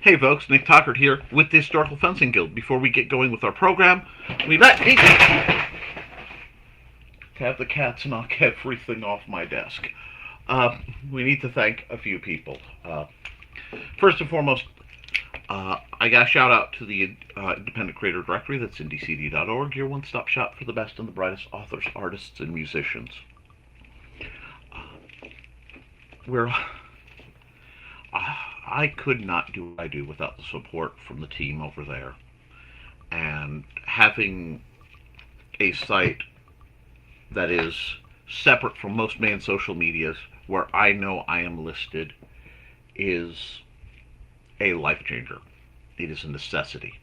Hey folks, Nick Tockert here with the Historical Fencing Guild. Before we get going with our program, we let me have the cats knock everything off my desk. We need to thank a few people. First and foremost, I got a shout out to the Independent Creator Directory. That's IndieCD.org, your one-stop shop for the best and the brightest authors, artists, and musicians. We're I could not do what I do without the support from the team over there. And having a site that is separate from most main social medias where I know I am listed is a life changer. It is a necessity.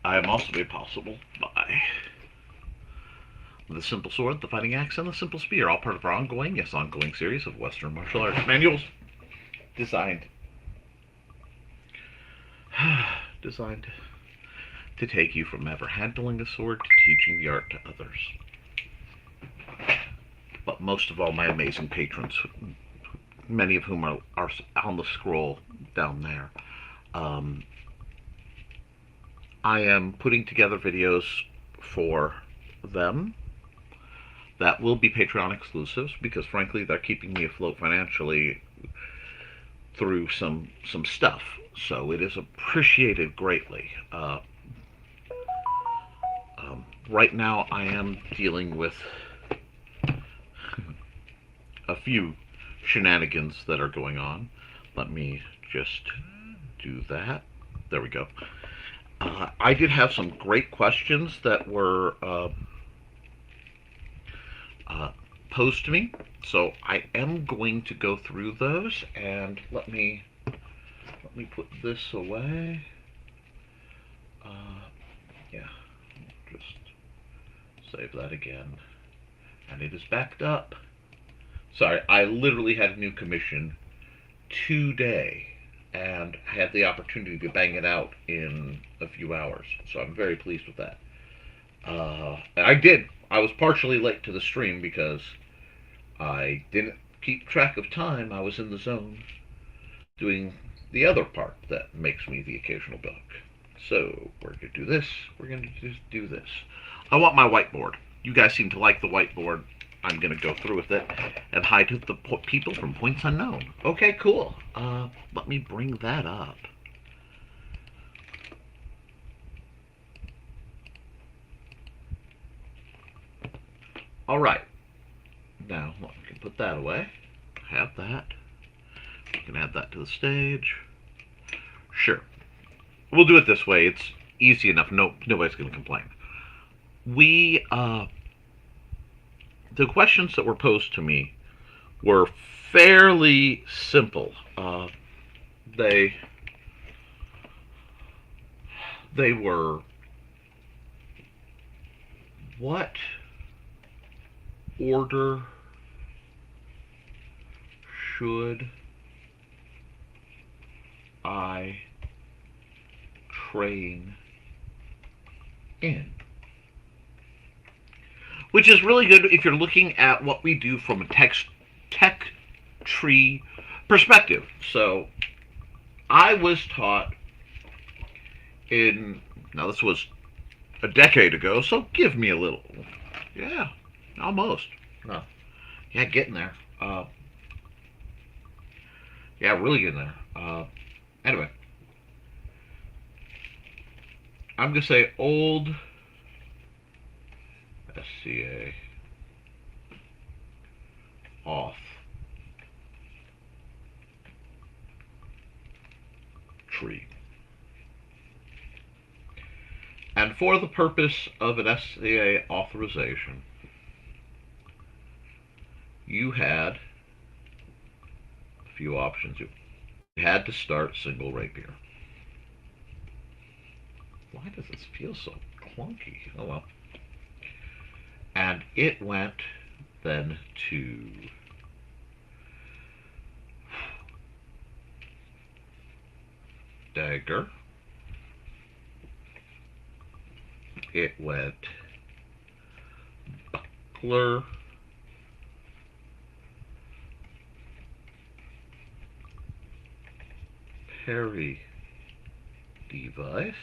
I am also made possible by the Simple Sword, the Fighting Axe, and the Simple Spear, all part of our ongoing series of Western martial arts manuals designed to take you from ever handling a sword to teaching the art to others. But most of all, my amazing patrons, many of whom are on the scroll down there. I am putting together videos for them that will be Patreon exclusives because, frankly, they're keeping me afloat financially through some stuff. So it is appreciated greatly. Right now, I am dealing with a few shenanigans that are going on. Let me just do that. There we go. I did have some great questions that were posed to me, so I am going to go through those. And let me put this away. Yeah, just save that again. And it is backed up. Sorry, I literally had a new commission today and had the opportunity to bang it out in a few hours. So I'm very pleased with that. I did. I was partially late to the stream because I didn't keep track of time. I was in the zone doing the other part that makes me the occasional buck. So we're going to do this. We're going to just do this. I want my whiteboard. You guys seem to like the whiteboard. I'm going to go through with it and hide the people from points unknown. Okay, cool. Let me bring that up. All right. Now, we can put that away. Have that. We can add that to the stage. Sure. We'll do it this way. It's easy enough. Nobody's going to complain. The questions that were posed to me were fairly simple. They were, what order should I train in? Which is really good if you're looking at what we do from a tech tree perspective. So I was taught now this was a decade ago, so give me a little. Yeah, almost. No. Yeah, getting there. Yeah, really getting there. Anyway. I'm going to say old SCA off tree. And for the purpose of an SCA authorization, you had a few options. You had to start single rapier. Why does this feel so clunky? Oh well. And it went then to dagger. It went buckler. parry device.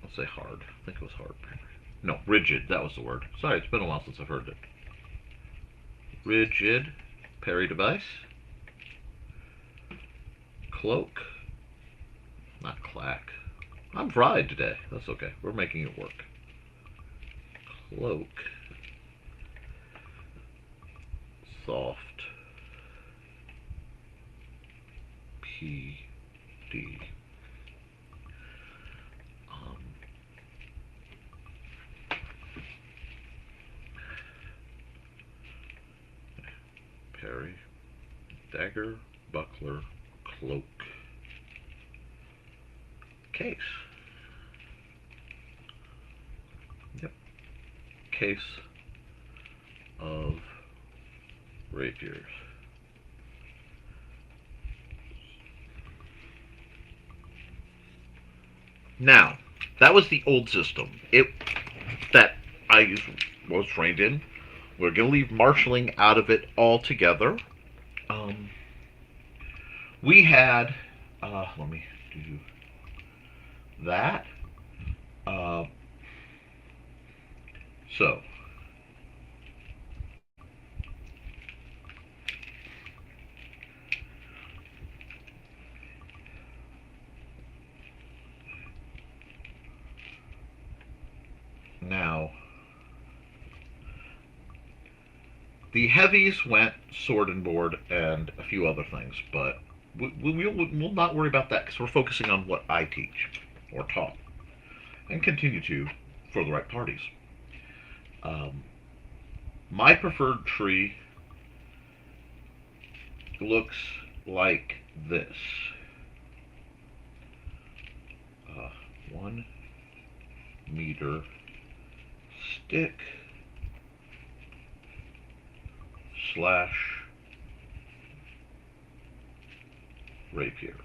Let's say hard. I think it was hard. No, rigid. That was the word. Sorry, it's been a while since I've heard it. Rigid parry device. Cloak. Not clack. I'm fried today. That's okay. We're making it work. Cloak. Soft. PD. Parry. Dagger. Buckler. Cloak. Case. Yep. Case of rapiers. Now, that was the old system. That I was trained in. We're going to leave marshalling out of it altogether. We had, let me do that. So, now, the heavies went sword and board and a few other things, but we'll not worry about that because we're focusing on what I teach or taught and continue to for the right parties. My preferred tree looks like this. 1 meter stick slash rapier.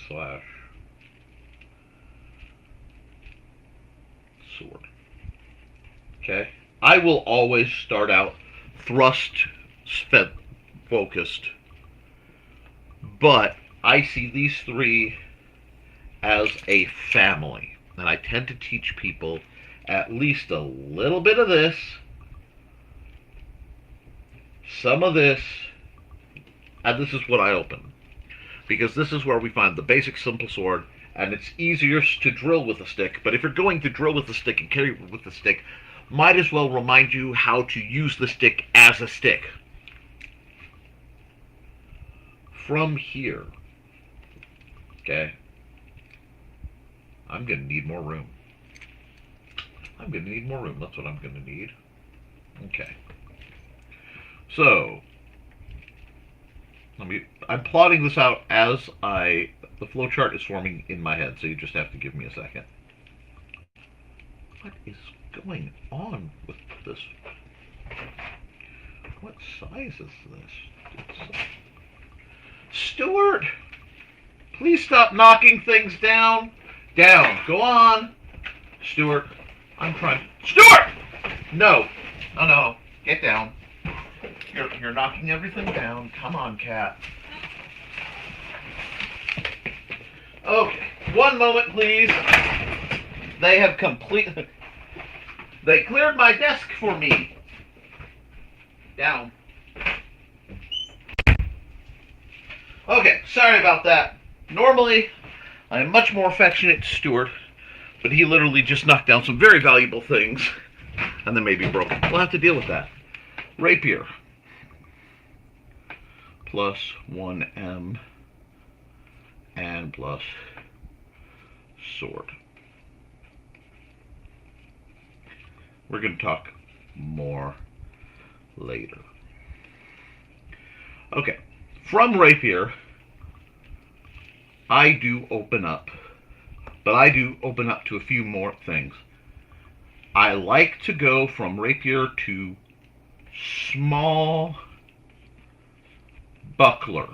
Slash sword. Okay? I will always start out thrust focused, but I see these three as a family, and I tend to teach people at least a little bit of this, some of this, and this is what I open. Because this is where we find the basic simple sword, and it's easiest to drill with a stick. But if you're going to drill with a stick and carry with the stick, might as well remind you how to use the stick as a stick. From here, okay, I'm going to need more room. I'm going to need more room. That's what I'm going to need. Okay. So, I'm plotting this out as the flowchart is forming in my head, so you just have to give me a second. What is going on with this? What size is this? Stuart! Please stop knocking things down. Down. Go on. Stuart. I'm trying. Stuart! No. Oh, no. Get down. You're knocking everything down. Come on, cat. Okay. One moment, please. They have completely... They cleared my desk for me. Down. Okay, sorry about that. Normally, I am much more affectionate to Stuart, but he literally just knocked down some very valuable things, and then maybe broke it. We'll have to deal with that. Rapier. Plus 1M and plus sword. We're going to talk more later. Okay, from rapier, I do open up, but I do open up to a few more things. I like to go from rapier to small buckler.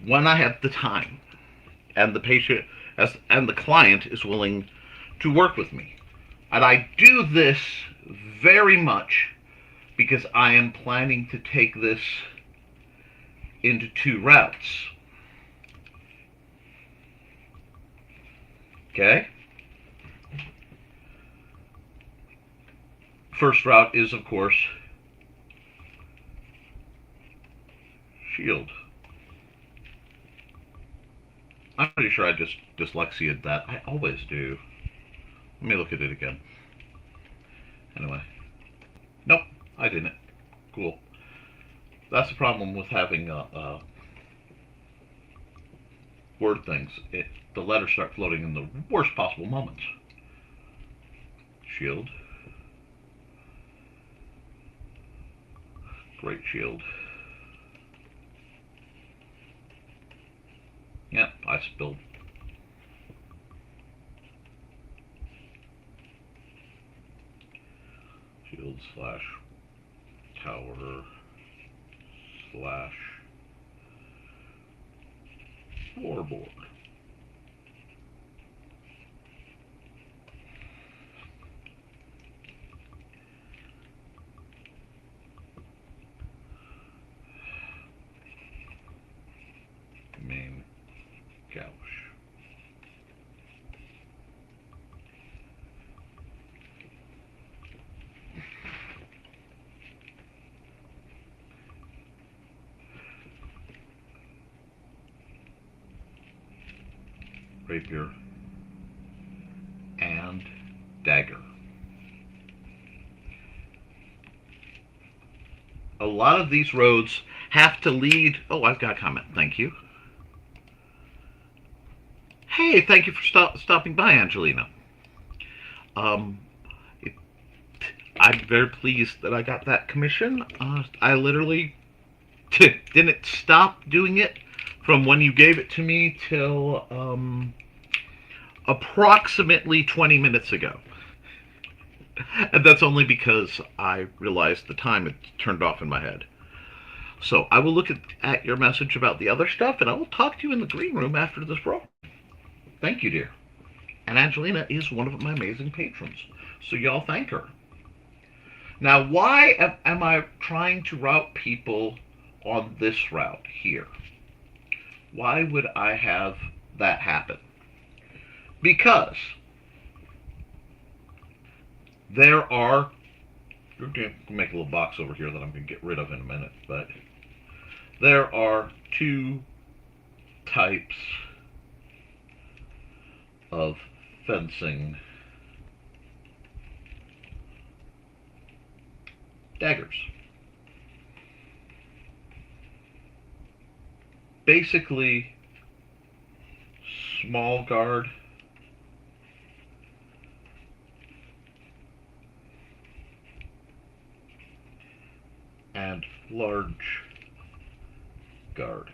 When I have the time and the and the client is willing to work with me. And I do this very much because I am planning to take this into 2 routes. Okay? First route is, of course, shield. I'm pretty sure I just dyslexia'd that. I always do. Let me look at it again. Anyway. Nope, I didn't. Cool. That's the problem with having word things. The letters start floating in the worst possible moments. Shield. Great shield. Yep, I spilled. Shield slash tower slash floorboard. Main couch. Rapier and dagger. A lot of these roads have to lead. Oh, I've got a comment. Thank you. Hey, thank you for stopping by, Angelina. I'm very pleased that I got that commission. I literally didn't stop doing it from when you gave it to me till approximately 20 minutes ago. And that's only because I realized the time had turned off in my head. So I will look at your message about the other stuff, and I will talk to you in the green room after this program. Thank you, dear. And Angelina is one of my amazing patrons, so y'all thank her. Now, why am I trying to route people on this route here? Why would I have that happen? Because there are, we're going to make a little box over here that I'm going to get rid of in a minute, but there are 2 types of fencing daggers. Basically, small guard and large guard.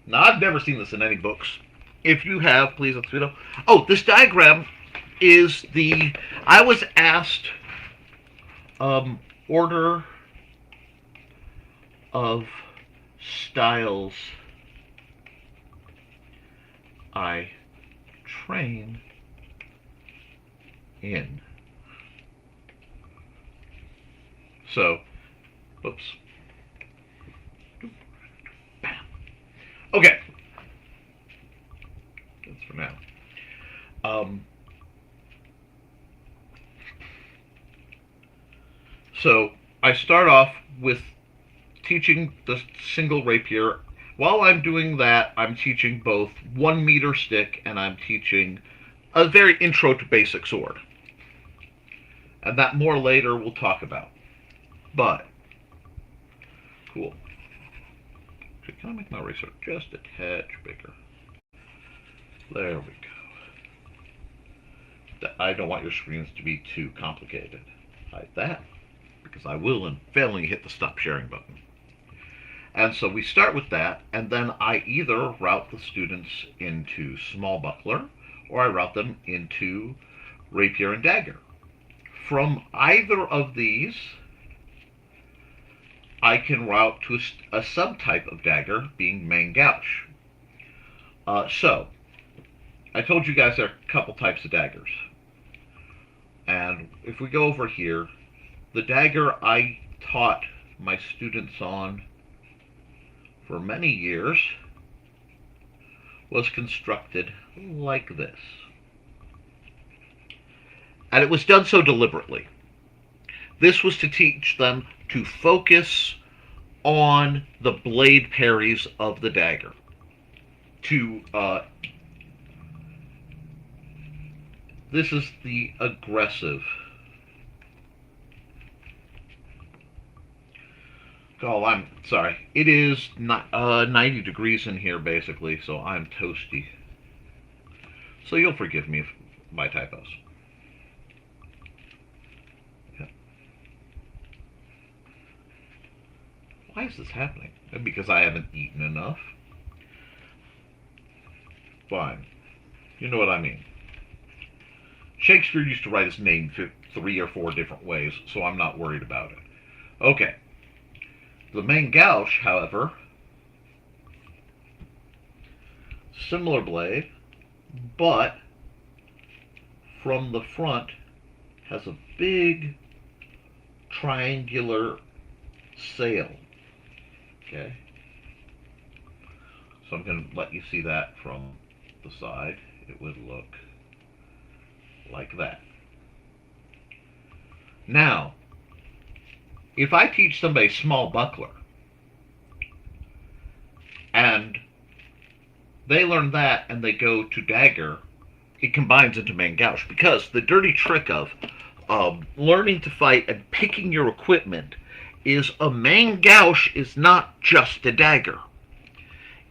Now, I've never seen this in any books. If you have, please let me know. Oh, this diagram is I was asked order of styles I train in. So, whoops. Bam. Okay. That's for now. So I start off with teaching the single rapier. While I'm doing that, I'm teaching both 1 meter stick and I'm teaching a very intro to basic sword. And that more later we'll talk about. But, cool. Can I make my eraser just a touch bigger? There we go. I don't want your screens to be too complicated. Hide that, because I will, and failing, hit the stop sharing button. And so we start with that, and then I either route the students into small buckler, or I route them into rapier and dagger. From either of these, I can route to a subtype of dagger, being main gouge. So, I told you guys there are a couple types of daggers. And if we go over here, the dagger I taught my students on for many years was constructed like this. And it was done so deliberately. This was to teach them to focus on the blade parries of the dagger. This is the aggressive. Oh, I'm sorry. It is not 90 degrees in here, basically, so I'm toasty. So you'll forgive me for my typos. Yeah. Why is this happening? Because I haven't eaten enough? Fine. You know what I mean. Shakespeare used to write his name 3 or 4 different ways, so I'm not worried about it. Okay. The main gouge, however, similar blade, but from the front has a big triangular sail. Okay? So I'm going to let you see that from the side. It would look like that. Now, if I teach somebody small buckler, and they learn that and they go to dagger, it combines into main gouge. Because the dirty trick of learning to fight and picking your equipment is a main gouge is not just a dagger.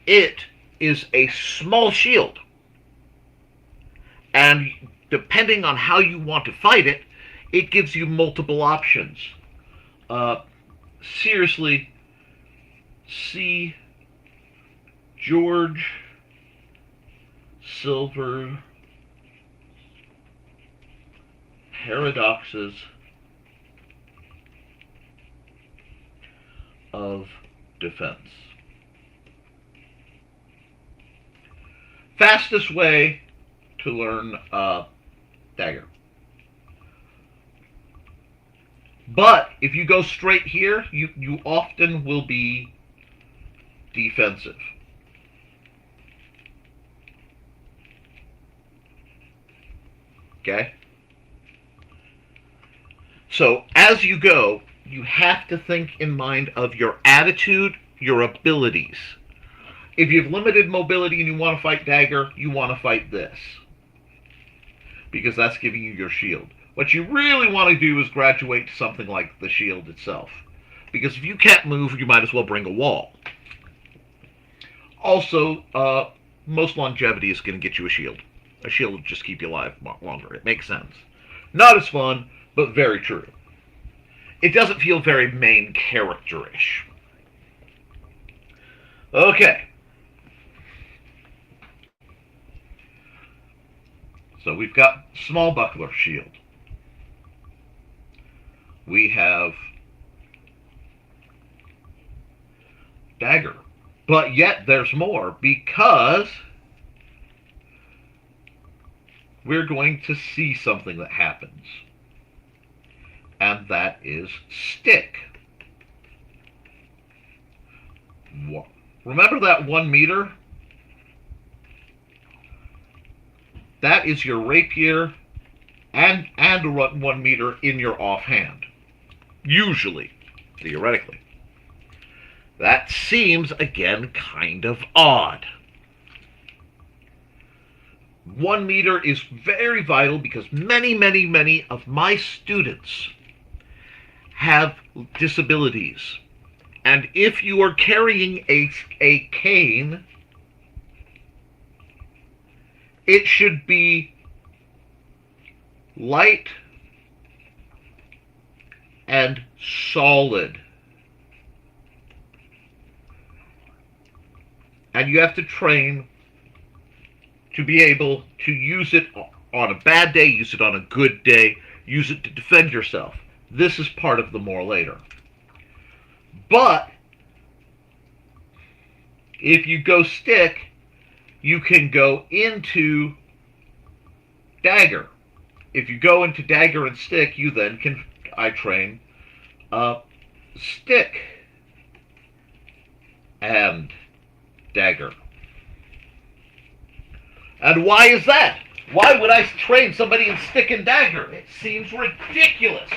It is a small shield. And depending on how you want to fight it, it gives you multiple options. Seriously, see George Silver Paradoxes of Defense. Fastest way to learn dagger. But if you go straight here, you often will be defensive. Okay? So as you go, you have to think in mind of your attitude, your abilities. If you have limited mobility and you want to fight dagger, you want to fight this. Because that's giving you your shield. What you really want to do is graduate to something like the shield itself. Because if you can't move, you might as well bring a wall. Also, most longevity is going to get you a shield. A shield will just keep you alive longer. It makes sense. Not as fun, but very true. It doesn't feel very main character-ish. Okay. So we've got small buckler shield. We have dagger. But yet there's more, because we're going to see something that happens. And that is stick. Remember that 1 meter? That is your rapier and 1 meter in your offhand. Usually, theoretically. That seems, again, kind of odd. 1 meter is very vital because many of my students have disabilities. And if you are carrying a cane, it should be light and solid. And you have to train to be able to use it on a bad day, use it on a good day, use it to defend yourself. This is part of the more later. But if you go stick, you can go into dagger. If you go into dagger and stick, you then can, I train, stick and dagger. And why is that? Why would I train somebody in stick and dagger? It seems ridiculous.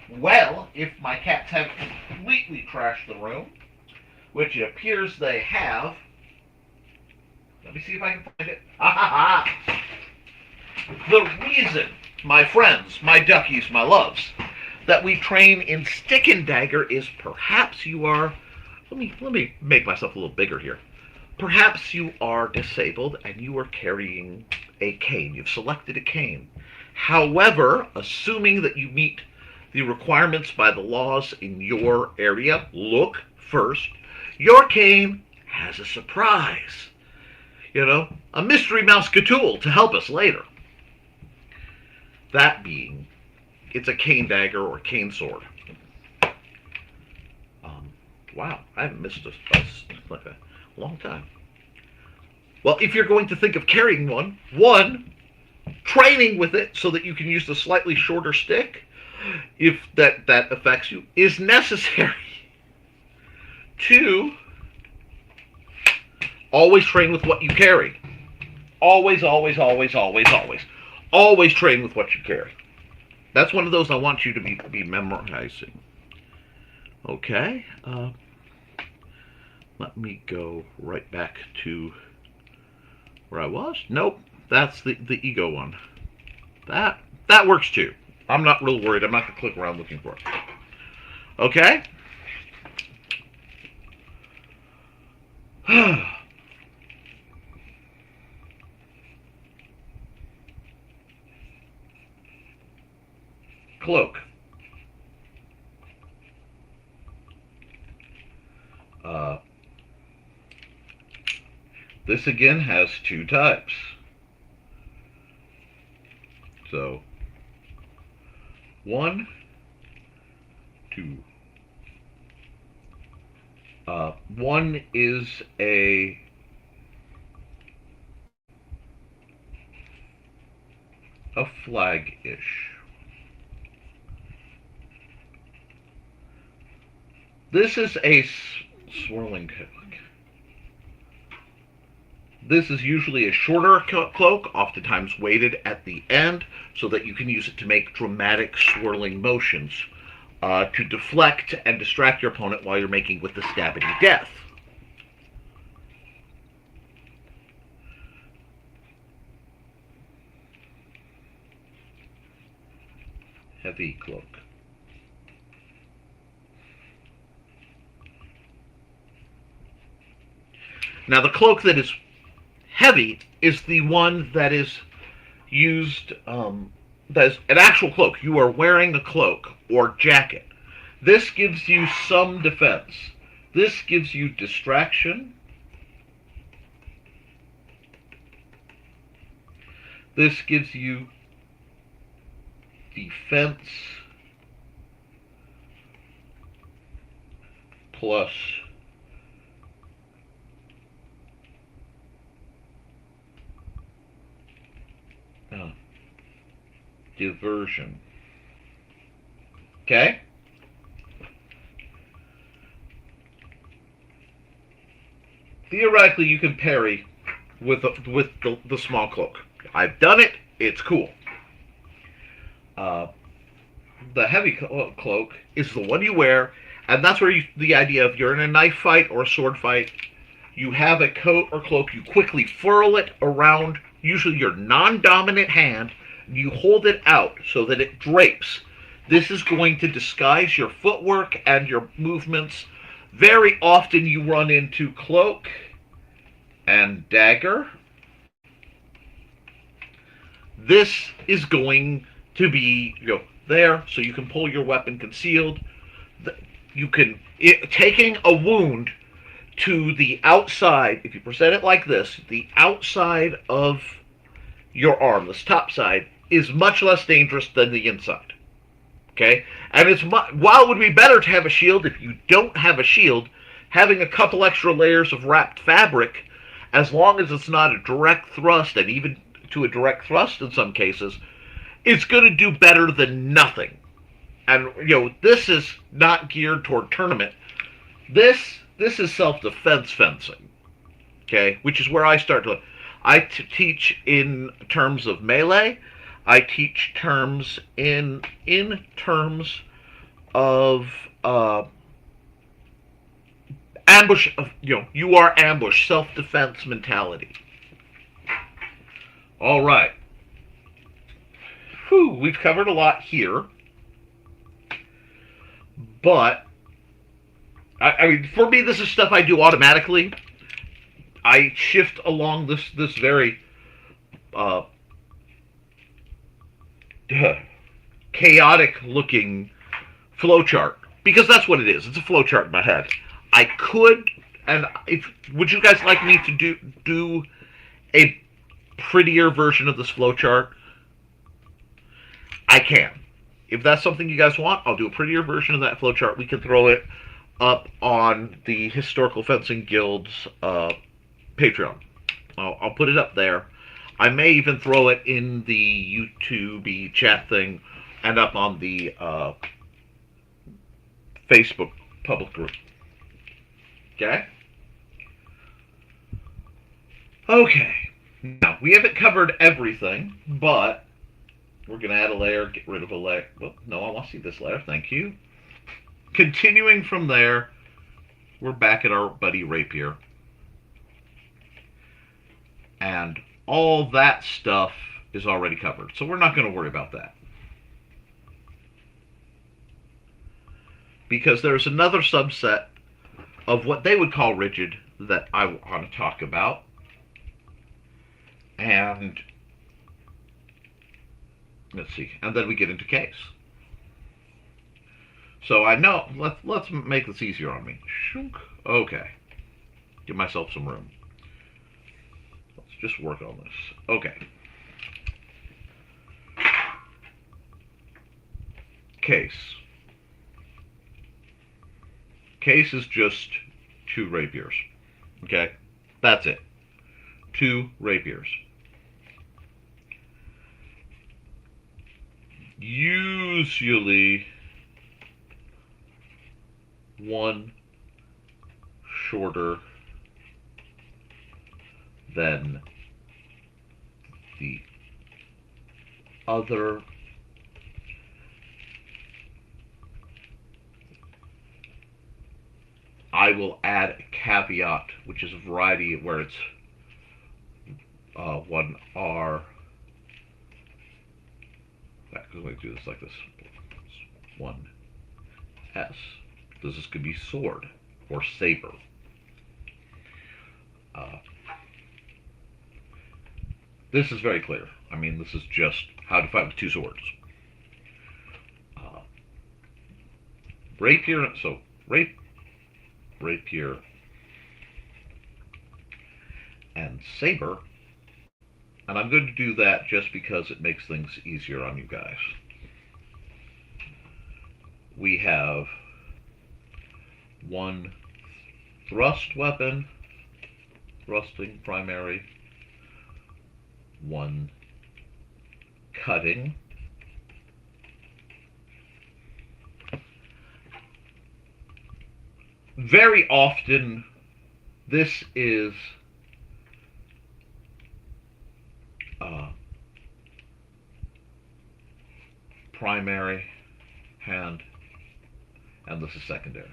Well, if my cats have completely trashed the room, which it appears they have, let me see if I can find it. Ha ha ha! The reason, my friends, my duckies, my loves, that we train in stick and dagger is perhaps you are, let me make myself a little bigger here. Perhaps you are disabled and you are carrying a cane. You've selected a cane. However, assuming that you meet the requirements by the laws in your area, look first. Your cane has a surprise. You know, a mystery mouse tool to help us later. That being, it's a cane dagger or cane sword. Wow, I haven't missed a like a long time. Well, if you're going to think of carrying one, training with it so that you can use the slightly shorter stick, if that affects you, is necessary. 2, always train with what you carry. Always, always, always, always, always. Always train with what you carry. That's one of those I want you to be memorizing. Okay. Let me go right back to where I was. Nope, that's the ego one. That works too. I'm not real worried. I'm not going to click around looking for it. Okay? Cloak. This again has 2 types. So, 1, 2. 1 is a flag-ish. This is a swirling cloak. This is usually a shorter cloak, oftentimes weighted at the end, so that you can use it to make dramatic swirling motions to deflect and distract your opponent while you're making with the stabbing death. Heavy cloak. Now the cloak that is heavy is the one that is used, that is an actual cloak. You are wearing a cloak or jacket. This gives you some defense. This gives you distraction. This gives you defense plus diversion. Okay? Theoretically, you can parry with the small cloak. I've done it. It's cool. The heavy cloak is the one you wear, and that's where the idea of you're in a knife fight or a sword fight, you have a coat or cloak, you quickly furl it around usually your non-dominant hand, and you hold it out so that it drapes. This is going to disguise your footwork and your movements. Very often you run into cloak and dagger. This is going to be there, so you can pull your weapon concealed. You can, taking a wound to the outside, if you present it like this, the outside of your arm, this top side, is much less dangerous than the inside. Okay? And while it would be better to have a shield, if you don't have a shield, having a couple extra layers of wrapped fabric, as long as it's not a direct thrust and even to a direct thrust in some cases, it's going to do better than nothing. And this is not geared toward tournament. This is self-defense fencing, okay? Which is where I start to. I teach in terms of melee. I teach terms in terms of ambush. You are ambush, self-defense mentality. All right. Whew, we've covered a lot here, but I mean, for me, this is stuff I do automatically. I shift along this very chaotic looking flowchart because that's what it is. It's a flowchart in my head. I could, and would you guys like me to do a prettier version of this flowchart? I can. If that's something you guys want, I'll do a prettier version of that flowchart. We can throw it up on the Historical Fencing Guild's Patreon. I'll put it up there. I may even throw it in the YouTube chat thing and up on the Facebook public group. Okay? Okay. Now, we haven't covered everything, but we're going to add a layer, get rid of a layer. Well, no, I want to see this layer. Thank you. Continuing from there, we're back at our buddy Rapier. And all that stuff is already covered, so we're not going to worry about that. Because there's another subset of what they would call rigid that I want to talk about. And let's see, and then we get into case. So I know, let's make this easier on me. Okay. Give myself some room. Let's just work on this. Okay. Case. Case is just 2 rapiers. Okay? That's it. 2 rapiers. Usually one shorter than the other. I will add a caveat, which is a variety where it's 1R. Because we do this like this. 1S. This could be sword or saber. This is very clear. I mean, this is just how to fight with 2 swords. Rapier, so rapier and saber. And I'm going to do that just because it makes things easier on you guys. We have 1 thrust weapon, thrusting primary, 1 cutting, very often this is primary hand, and this is secondary.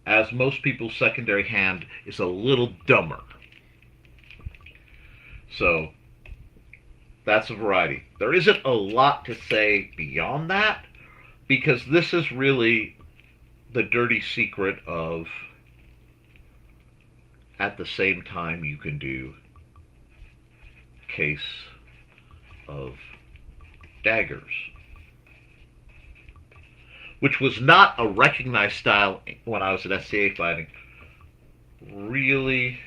As most people's secondary hand is a little dumber. So that's a variety. There isn't a lot to say beyond that, because this is really the dirty secret of, at the same time you can do case of daggers, which was not a recognized style when I was at SCA fighting. Really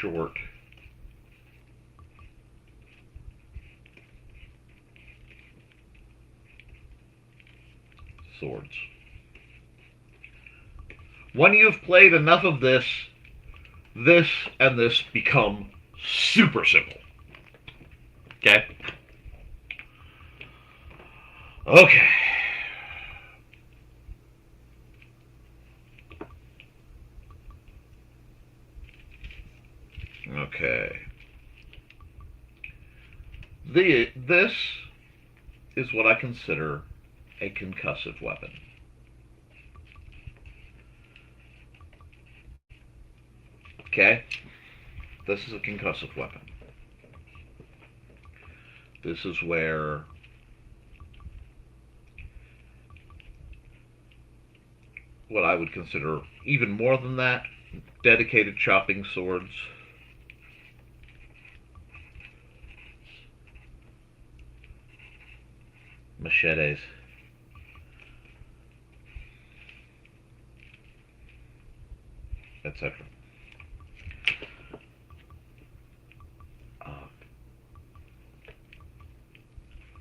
short swords. When you've played enough of this, this and this become super simple. Okay? Okay. Okay. This is what I consider a concussive weapon. Okay? This is a concussive weapon. This is where what I would consider even more than that, dedicated chopping swords, machetes, etc.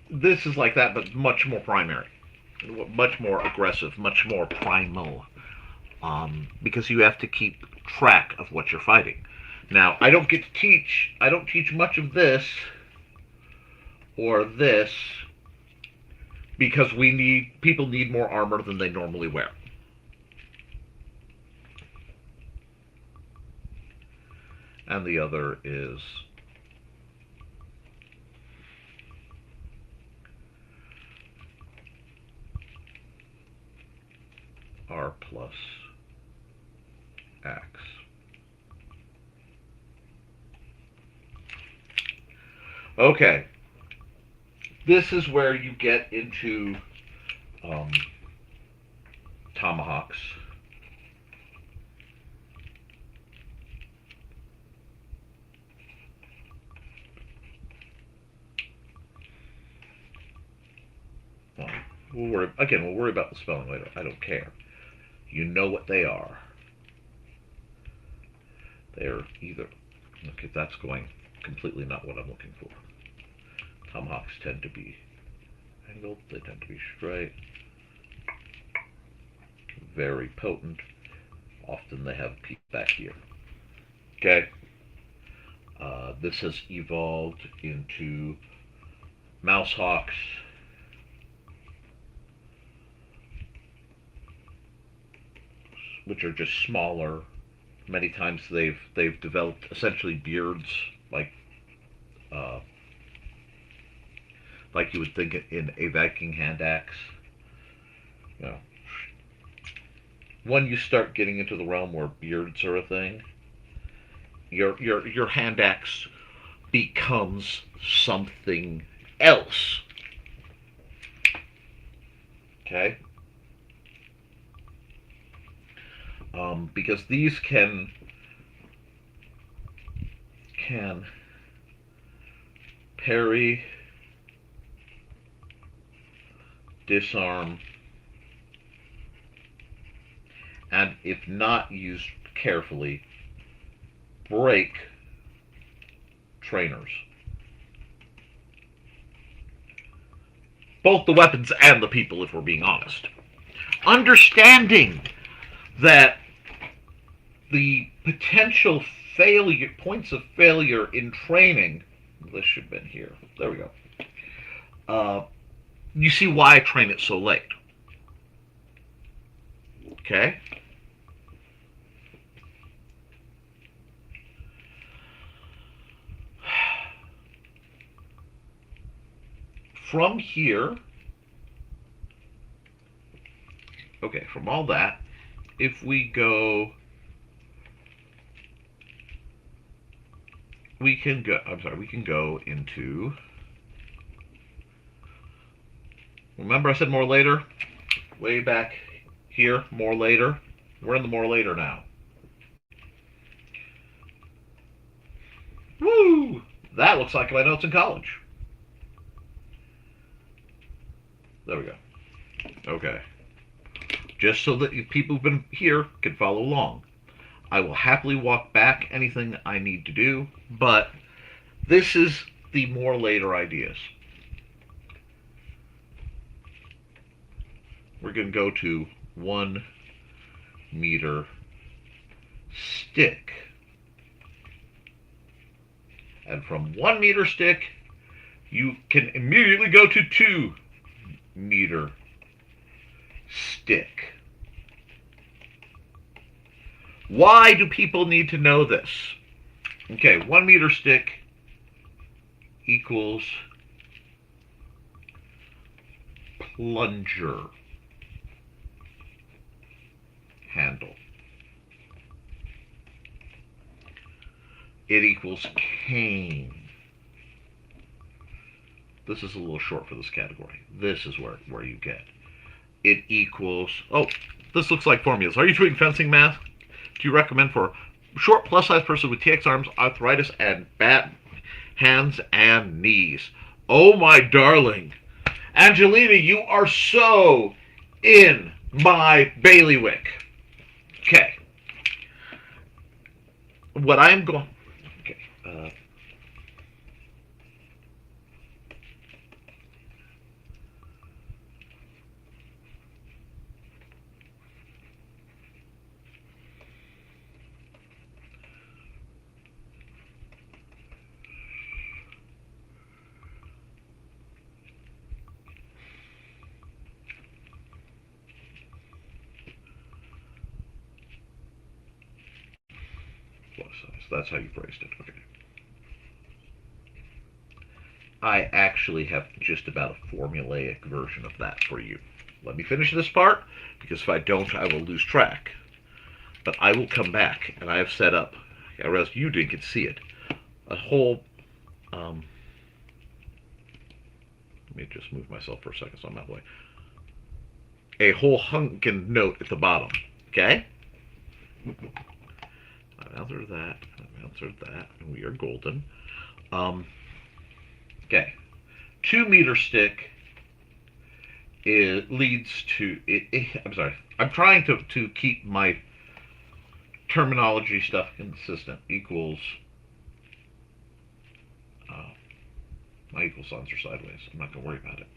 This is like that, but much more primary, much more aggressive, much more primal, because you have to keep track of what you're fighting. Now, I don't teach much of this or this because people need more armor than they normally wear. And the other is R plus X. Okay. This is where you get into tomahawks. We'll worry about the spelling later. I don't care. You know what they are. They're either... Okay, that's going completely not what I'm looking for. Tomahawks tend to be angled. They tend to be straight. Very potent. Often they have a peak back here. Okay. This has evolved into mouse hawks, which are just smaller. Many times they've developed essentially beards, like you would think in a Viking hand axe. You know, when you start getting into the realm where beards are a thing, your hand axe becomes something else. Okay? Because these can parry, disarm, and if not used carefully, break trainers. Both the weapons and the people, if we're being honest. Understanding that the potential points of failure in training, this should have been here. There we go. You see why I train it so late. Okay? From here, okay, from all that, if we go, we can go into, remember I said more later? Way back here, more later. We're in the more later now. Woo! That looks like my notes in college. There we go. Okay. Just so that people who've been here can follow along. I will happily walk back anything I need to do, but this is the more later ideas. We're going to go to 1 meter stick. And from 1 meter stick, you can immediately go to 2 meter stick. Why do people need to know this? Okay, 1 meter stick equals plunger handle. It equals cane. This is a little short for this category. This is where you get. It equals, oh, this looks like formulas. Are you doing fencing math? Do you recommend for short plus-size person with TX arms, arthritis, and bad hands and knees? Oh, my darling. Angelina, you are so in my bailiwick. Okay. What I'm going... Okay. Plus size. That's how you phrased it. Okay. I actually have just about a formulaic version of that for you. Let me finish this part, because if I don't, I will lose track. But I will come back, and I have set up, or else you didn't get to see it, a whole, let me just move myself for a second so I'm out of the way, a whole hunkin' note at the bottom, okay? I've answered that, and we are golden. Okay. 2 meter stick leads to, I'm sorry, I'm trying to keep my terminology stuff consistent. Equals, my equal signs are sideways. I'm not going to worry about it.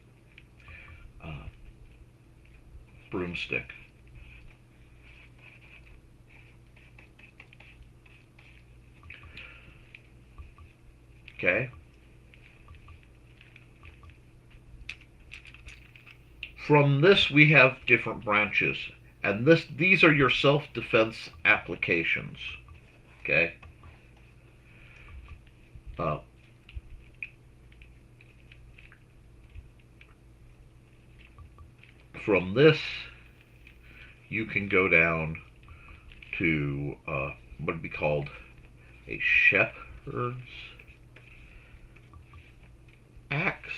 Broomstick. Okay. From this, we have different branches, and these are your self-defense applications. Okay. From this, you can go down to what would be called a shepherd's axe.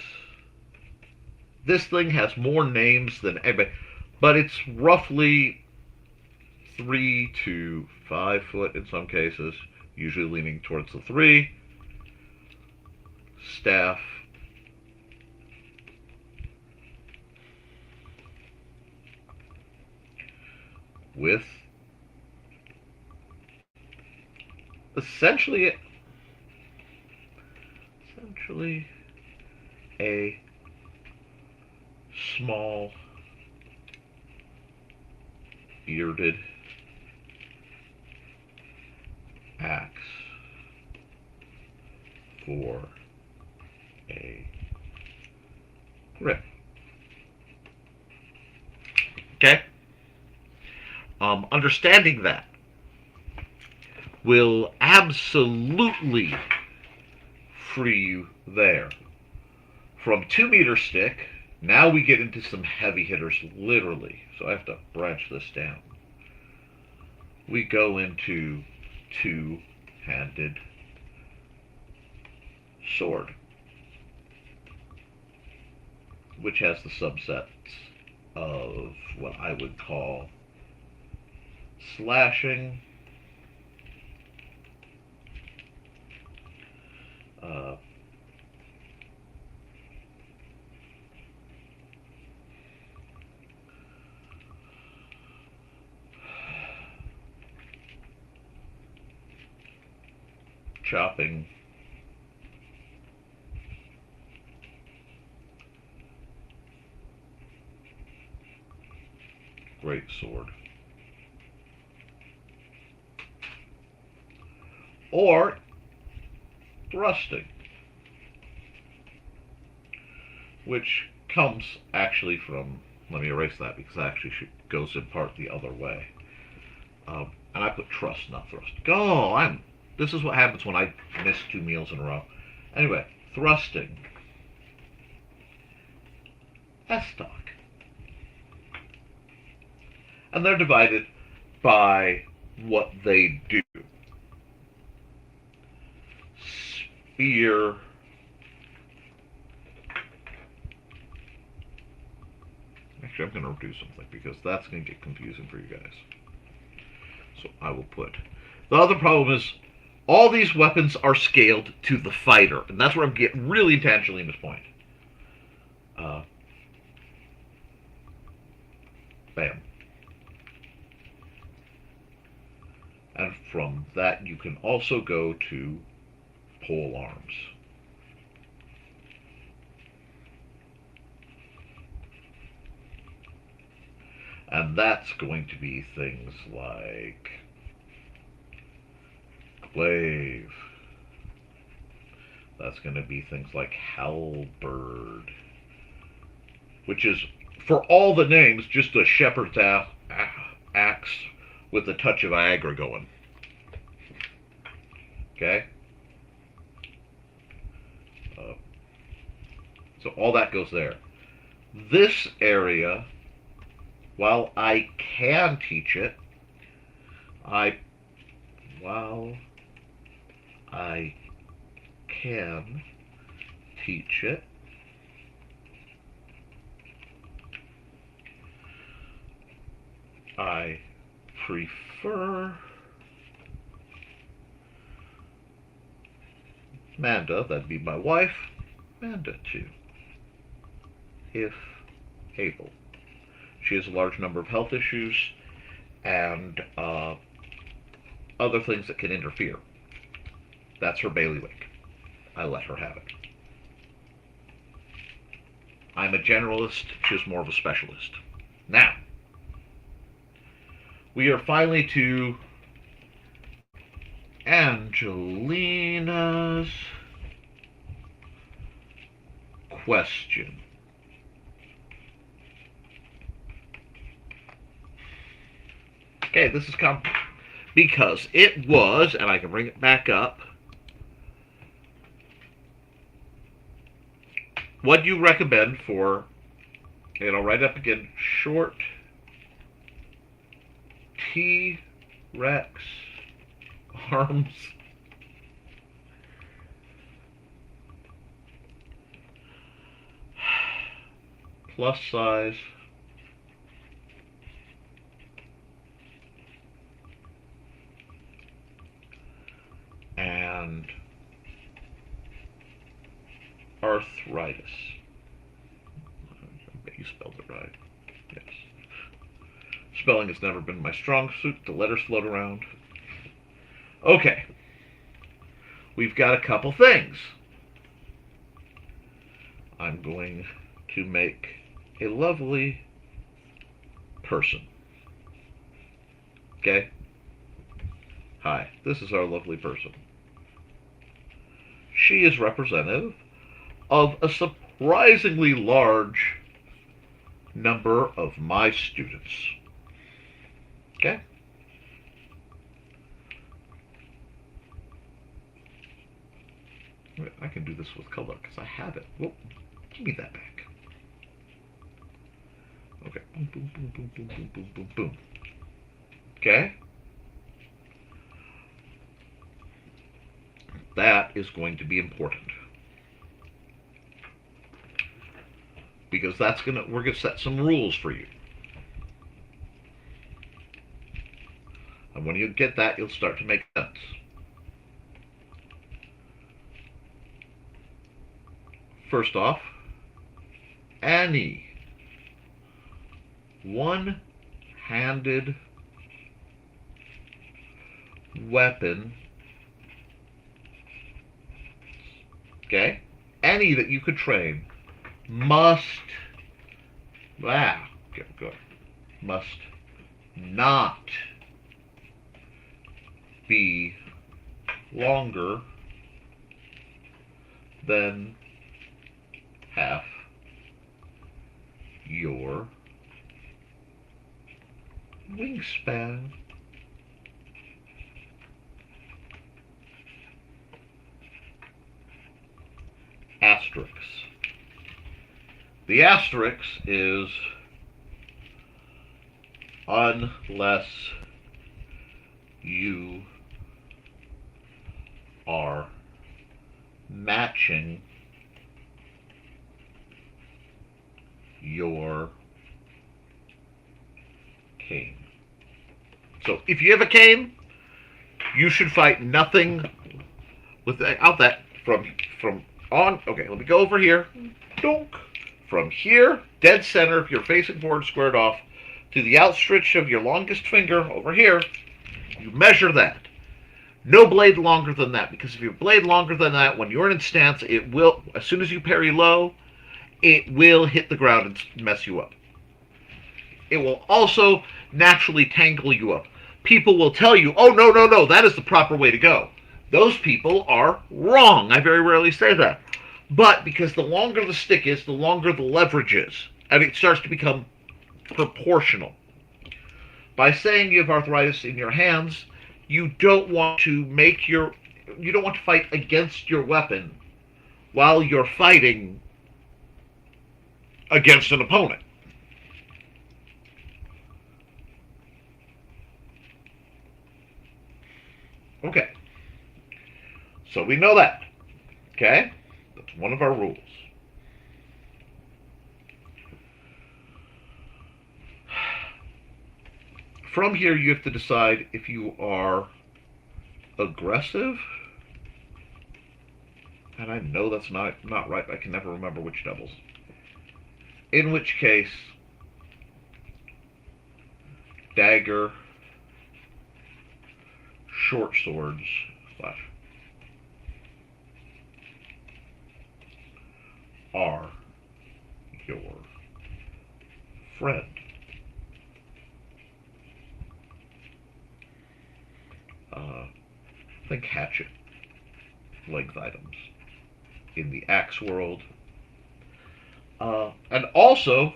This thing has more names than anybody, but it's roughly 3 to 5 foot in some cases, usually leaning towards the 3. Staff. With essentially a small bearded axe for a grip. Okay? Understanding that will absolutely free you there. From 2 meter stick, now we get into some heavy hitters, literally. So I have to branch this down. We go into 2-handed sword, which has the subsets of what I would call slashing, chopping, great sword, or thrusting, which comes actually from, let me erase that because that actually goes in part the other way. And I put trust, not thrust. This is what happens when I miss 2 meals in a row. Anyway, thrusting. S-stock. And they're divided by what they do. Spear. Actually, I'm going to do something because that's going to get confusing for you guys. So I will put. The other problem is all these weapons are scaled to the fighter, and that's where I'm getting really into Angelina's point. Bam. And from that, you can also go to pole arms. And that's going to be things like glaive. That's going to be things like halberd, which is, for all the names, just a shepherd's axe with a touch of Viagra going. Okay? So all that goes there. This area, while I can teach it, I prefer Manda, that'd be my wife, Manda too, if able. She has a large number of health issues and other things that can interfere. That's her bailiwick. I let her have it. I'm a generalist, she's more of a specialist. Now, we are finally to Angelina's question. Okay, this is because it was, and I can bring it back up. What do you recommend for, and I'll write up again, short T-Rex arms plus size and arthritis. I bet you spelled it right. Yes. Spelling has never been my strong suit. The letters float around. Okay. We've got a couple things. I'm going to make a lovely person. Okay? Hi, this is our lovely person. She is representative of a surprisingly large number of my students. Okay? I can do this with color because I have it. Whoop. Give me that back. Okay. Boom, boom, boom, boom, boom, boom, boom, boom, boom. Okay? That is going to be important. Because we're gonna set some rules for you. And when you get that, you'll start to make sense. First off, any one-handed weapon, okay, any that you could train, must not be longer than half your wingspan. Asterisk. The asterisk is unless you are matching your cane. So if you have a cane, you should fight nothing without that from on. Okay, let me go over here. Donk. From here, dead center, if you're facing forward, squared off, to the outstretch of your longest finger over here, you measure that. No blade longer than that, because if you blade longer than that, when you're in stance, it will, as soon as you parry low, it will hit the ground and mess you up. It will also naturally tangle you up. People will tell you, oh, no, no, no, that is the proper way to go. Those people are wrong. I very rarely say that. But because the longer the stick is, the longer the leverage is. And it starts to become proportional. By saying you have arthritis in your hands, you don't want to fight against your weapon while you're fighting against an opponent. Okay. So we know that. Okay? That's one of our rules. From here, you have to decide if you are aggressive. And I know that's not right. I can never remember which doubles. In which case, dagger, short swords, / are your friend. Think hatchet length items in the axe world. And also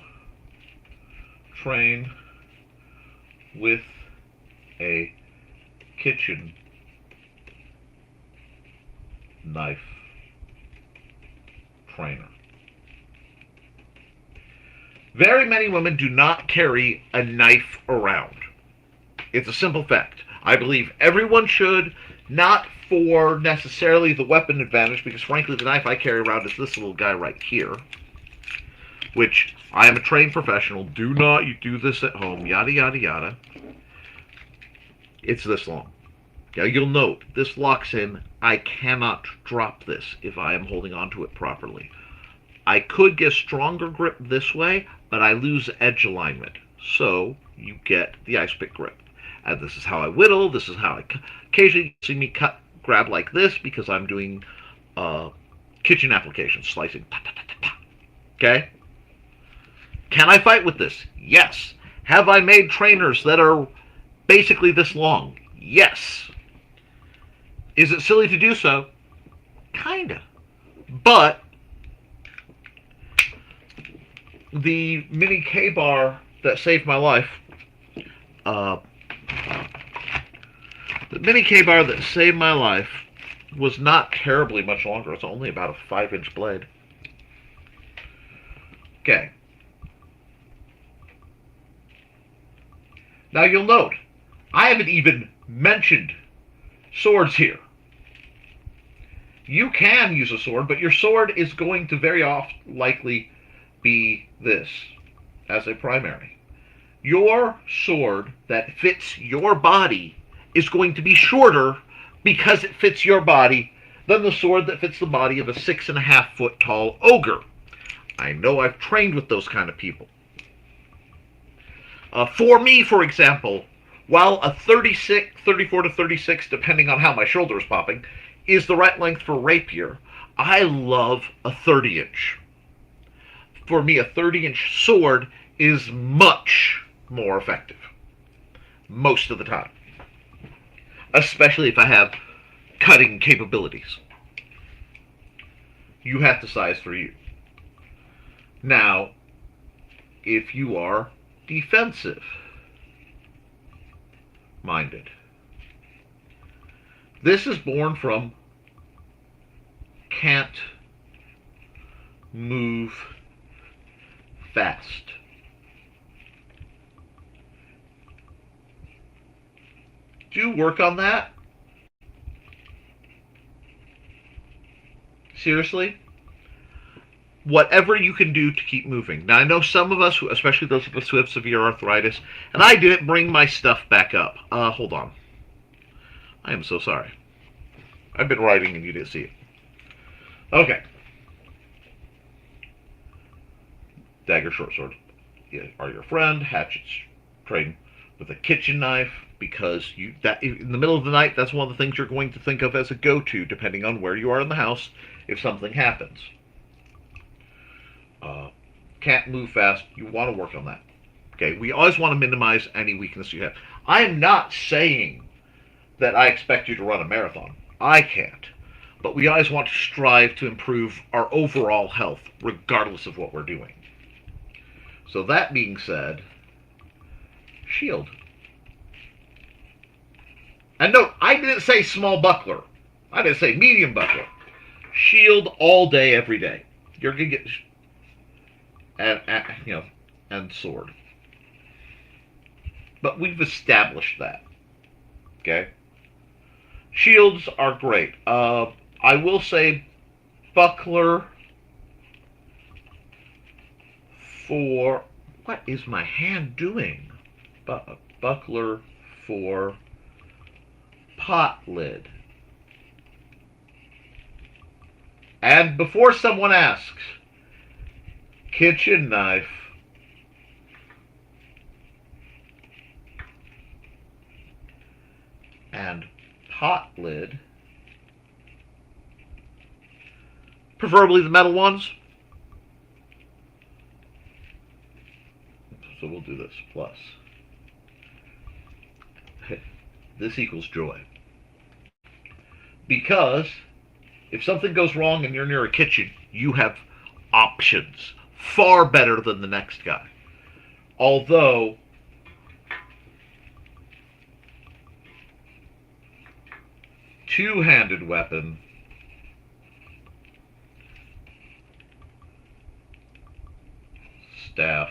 train with a kitchen knife trainer. Very many women do not carry a knife around. It's a simple fact. I believe everyone should, not for necessarily the weapon advantage, because frankly the knife I carry around is this little guy right here, which I am a trained professional. Do not you do this at home, yada yada yada. It's this long. Now you'll note, this locks in. I cannot drop this if I am holding onto it properly. I could get stronger grip this way, but I lose edge alignment. So you get the ice pick grip. And this is how I whittle. This is how I occasionally see me grab like this because I'm doing kitchen applications, slicing. Okay? Can I fight with this? Yes. Have I made trainers that are basically this long? Yes. Is it silly to do so? Kinda. But the mini K-bar that saved my life, was not terribly much longer. It's only about a 5-inch blade. Okay. Now you'll note, I haven't even mentioned swords here. You can use a sword, but your sword is going to very often likely be this as a primary. Your sword that fits your body is going to be shorter because it fits your body than the sword that fits the body of a 6.5-foot tall ogre. I know I've trained with those kind of people. For me, for example, while a 34 to 36, depending on how my shoulder is popping, is the right length for rapier, I love a 30-inch. For me, a 30-inch sword is much more effective. Most of the time. Especially if I have cutting capabilities. you have to size for you. Now, if you are defensive minded, this is born from can't move fast. Do work on that. Seriously. Whatever you can do to keep moving. Now, I know some of us, especially those of us who have severe arthritis, and I didn't bring my stuff back up. Hold on. I am so sorry. I've been writing and you didn't see it. Okay. Dagger, short sword are your friend. Hatchets, train with a kitchen knife, because that in the middle of the night, that's one of the things you're going to think of as a go-to, depending on where you are in the house, if something happens. Can't move fast. You want to work on that. Okay, we always want to minimize any weakness you have. I am not saying that I expect you to run a marathon. I can't. But we always want to strive to improve our overall health, regardless of what we're doing. So that being said, shield. And note, I didn't say small buckler. I didn't say medium buckler. Shield all day, every day. You're gonna get, and sword. But we've established that. Okay. Shields are great. I will say, buckler for, what is my hand doing? Buckler for pot lid. And before someone asks, kitchen knife and pot lid, preferably the metal ones. So we'll do this plus. This equals joy. Because if something goes wrong and you're near a kitchen, you have options far better than the next guy. Although, two-handed weapon staff,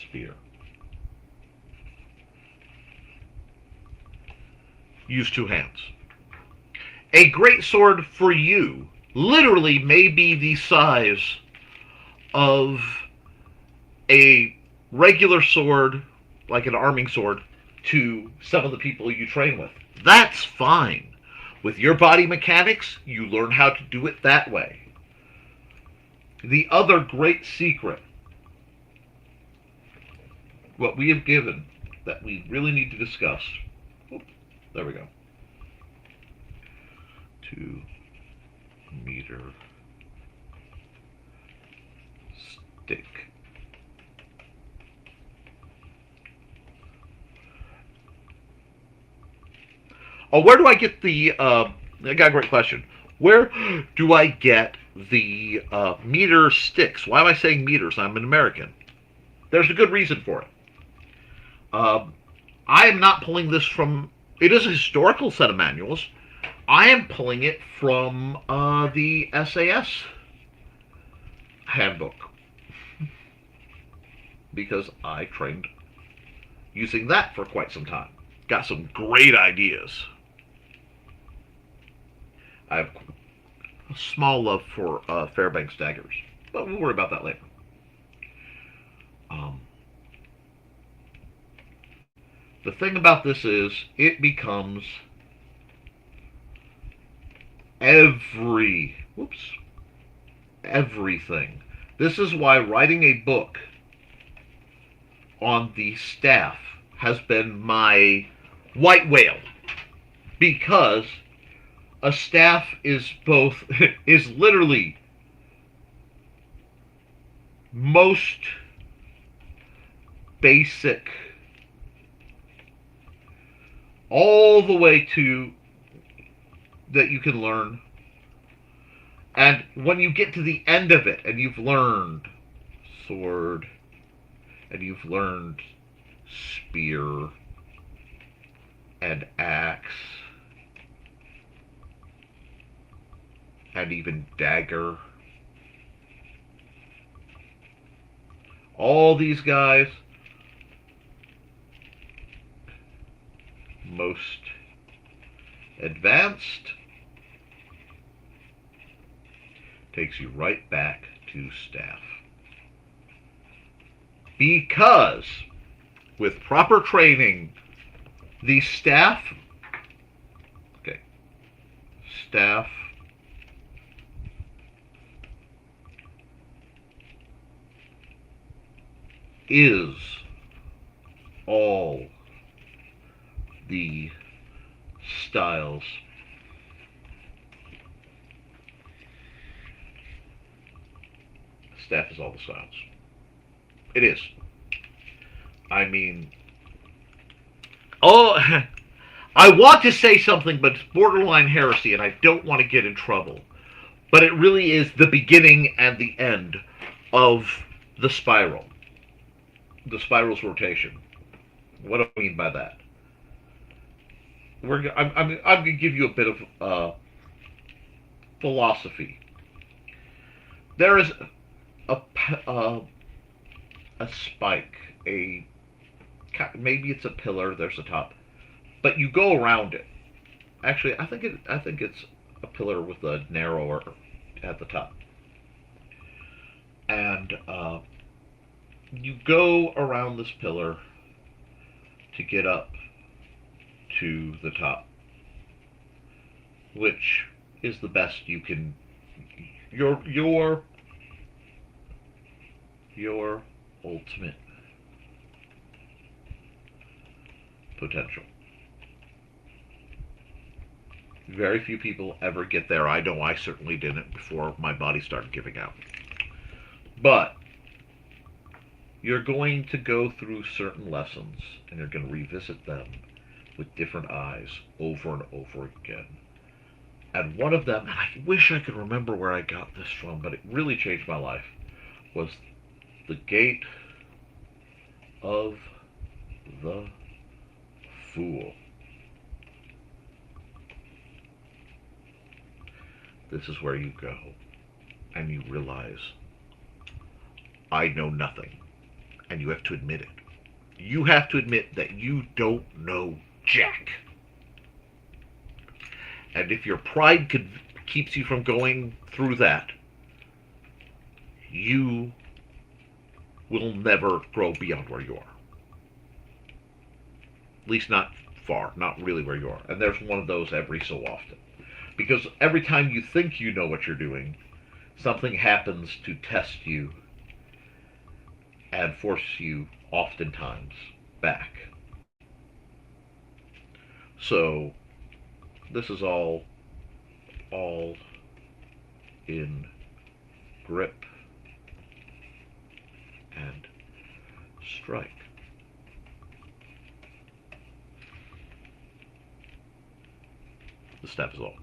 spear. Use two hands. A great sword for you literally may be the size of a regular sword, like an arming sword, to some of the people you train with. That's fine. With your body mechanics, you learn how to do it that way. The other great secret, what we have given, that we really need to discuss. There we go. 2 meter stick. Oh, where do I get the, I got a great question. Where do I get the meter sticks? Why am I saying meters? I'm an American. There's a good reason for it. I am not pulling this from, it is a historical set of manuals. I am pulling it from the SAS handbook. Because I trained using that for quite some time. Got some great ideas. I have a small love for Fairbanks daggers, but we'll worry about that later. The thing about this is, it becomes everything. This is why writing a book on the staff has been my white whale, because a staff is both, is literally most basic, all the way to, that you can learn. And when you get to the end of it and you've learned sword and you've learned spear and axe and even dagger, all these guys, most advanced, takes you right back to staff. Because with proper training, the staff, okay, staff is all the styles. Staff is all the styles. It is. I mean, oh, I want to say something, but it's borderline heresy, and I don't want to get in trouble. But it really is the beginning and the end of the spiral. The spiral's rotation. What do I mean by that? I'm going to give you a bit of philosophy. There is a spike, maybe it's a pillar. There's a top, but you go around it. Actually, I think it's a pillar with a narrower at the top, and you go around this pillar to get up to the top, which is the best you can. Your ultimate potential. Very few people ever get there. I know I certainly didn't before my body started giving out. But you're going to go through certain lessons and you're going to revisit them with different eyes over and over again. And one of them, and I wish I could remember where I got this from, but it really changed my life, was the gate of the fool. This is where you go and you realize I know nothing, and you have to admit it. You have to admit that you don't know jack. And if your pride keeps you from going through that, you will never grow beyond where you are. At least not far, not really where you are. And there's one of those every so often. Because every time you think you know what you're doing, something happens to test you and force you oftentimes back. So this is all in grip and strike. The step is all.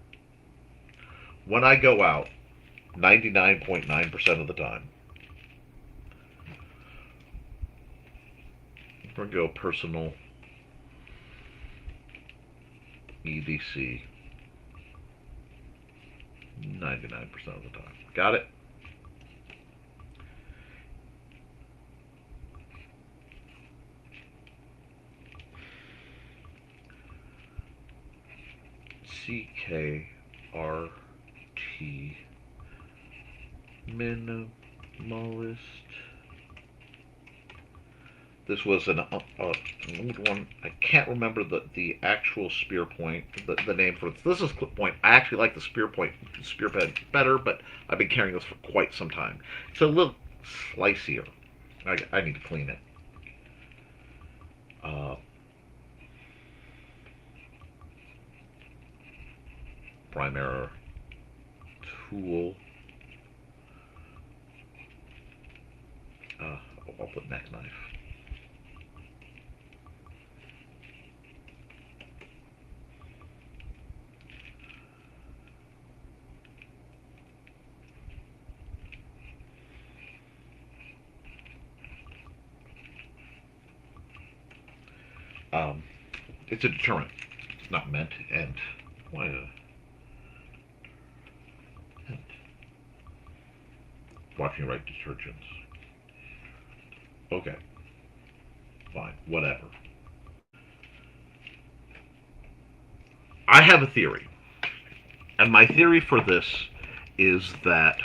When I go out, 99.9% of the time, we're going to go personal EDC 99% of the time. Got it? CKRT minimalist. This was an one. I can't remember the actual spear point, the name for it. This is clip point. I actually like the spear pad better, but I've been carrying this for quite some time. It's a little slicier. I need to clean it. Primary tool. I'll put neck knife. Um, it's a deterrent. It's not meant. And why? And watching you write detergents. Okay, fine, whatever. I have a theory, and my theory for this is that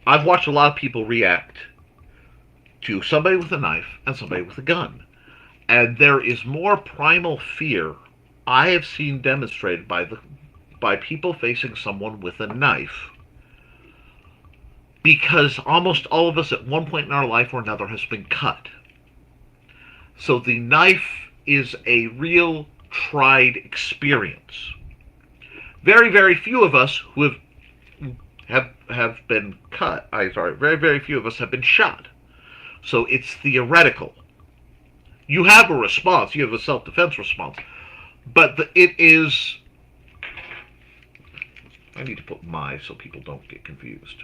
I've watched a lot of people react to somebody with a knife and somebody with a gun. And there is more primal fear I have seen demonstrated by people facing someone with a knife. Because almost all of us at one point in our life or another has been cut. So the knife is a real tried experience. Very, very few of us who have been cut. Very, very few of us have been shot. So it's theoretical. You have a response. You have a self-defense response. But it is... I need to put my so people don't get confused.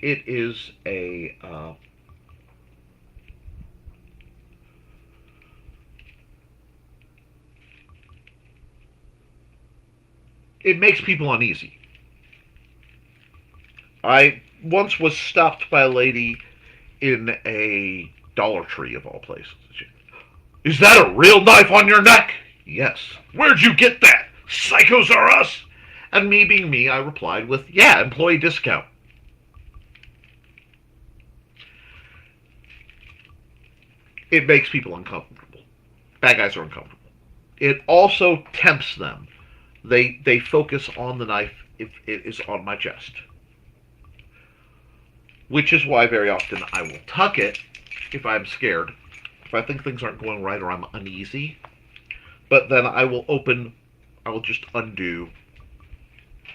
It is a... it makes people uneasy. I once was stopped by a lady in a Dollar Tree, of all places. Is that a real knife on your neck? Yes. Where'd you get that? Psychos are us. And me being me, I replied with, yeah, employee discount. It makes people uncomfortable. Bad guys are uncomfortable. It also tempts them. They focus on the knife if it is on my chest. Which is why very often I will tuck it if I'm scared, if I think things aren't going right or I'm uneasy. But then I will just undo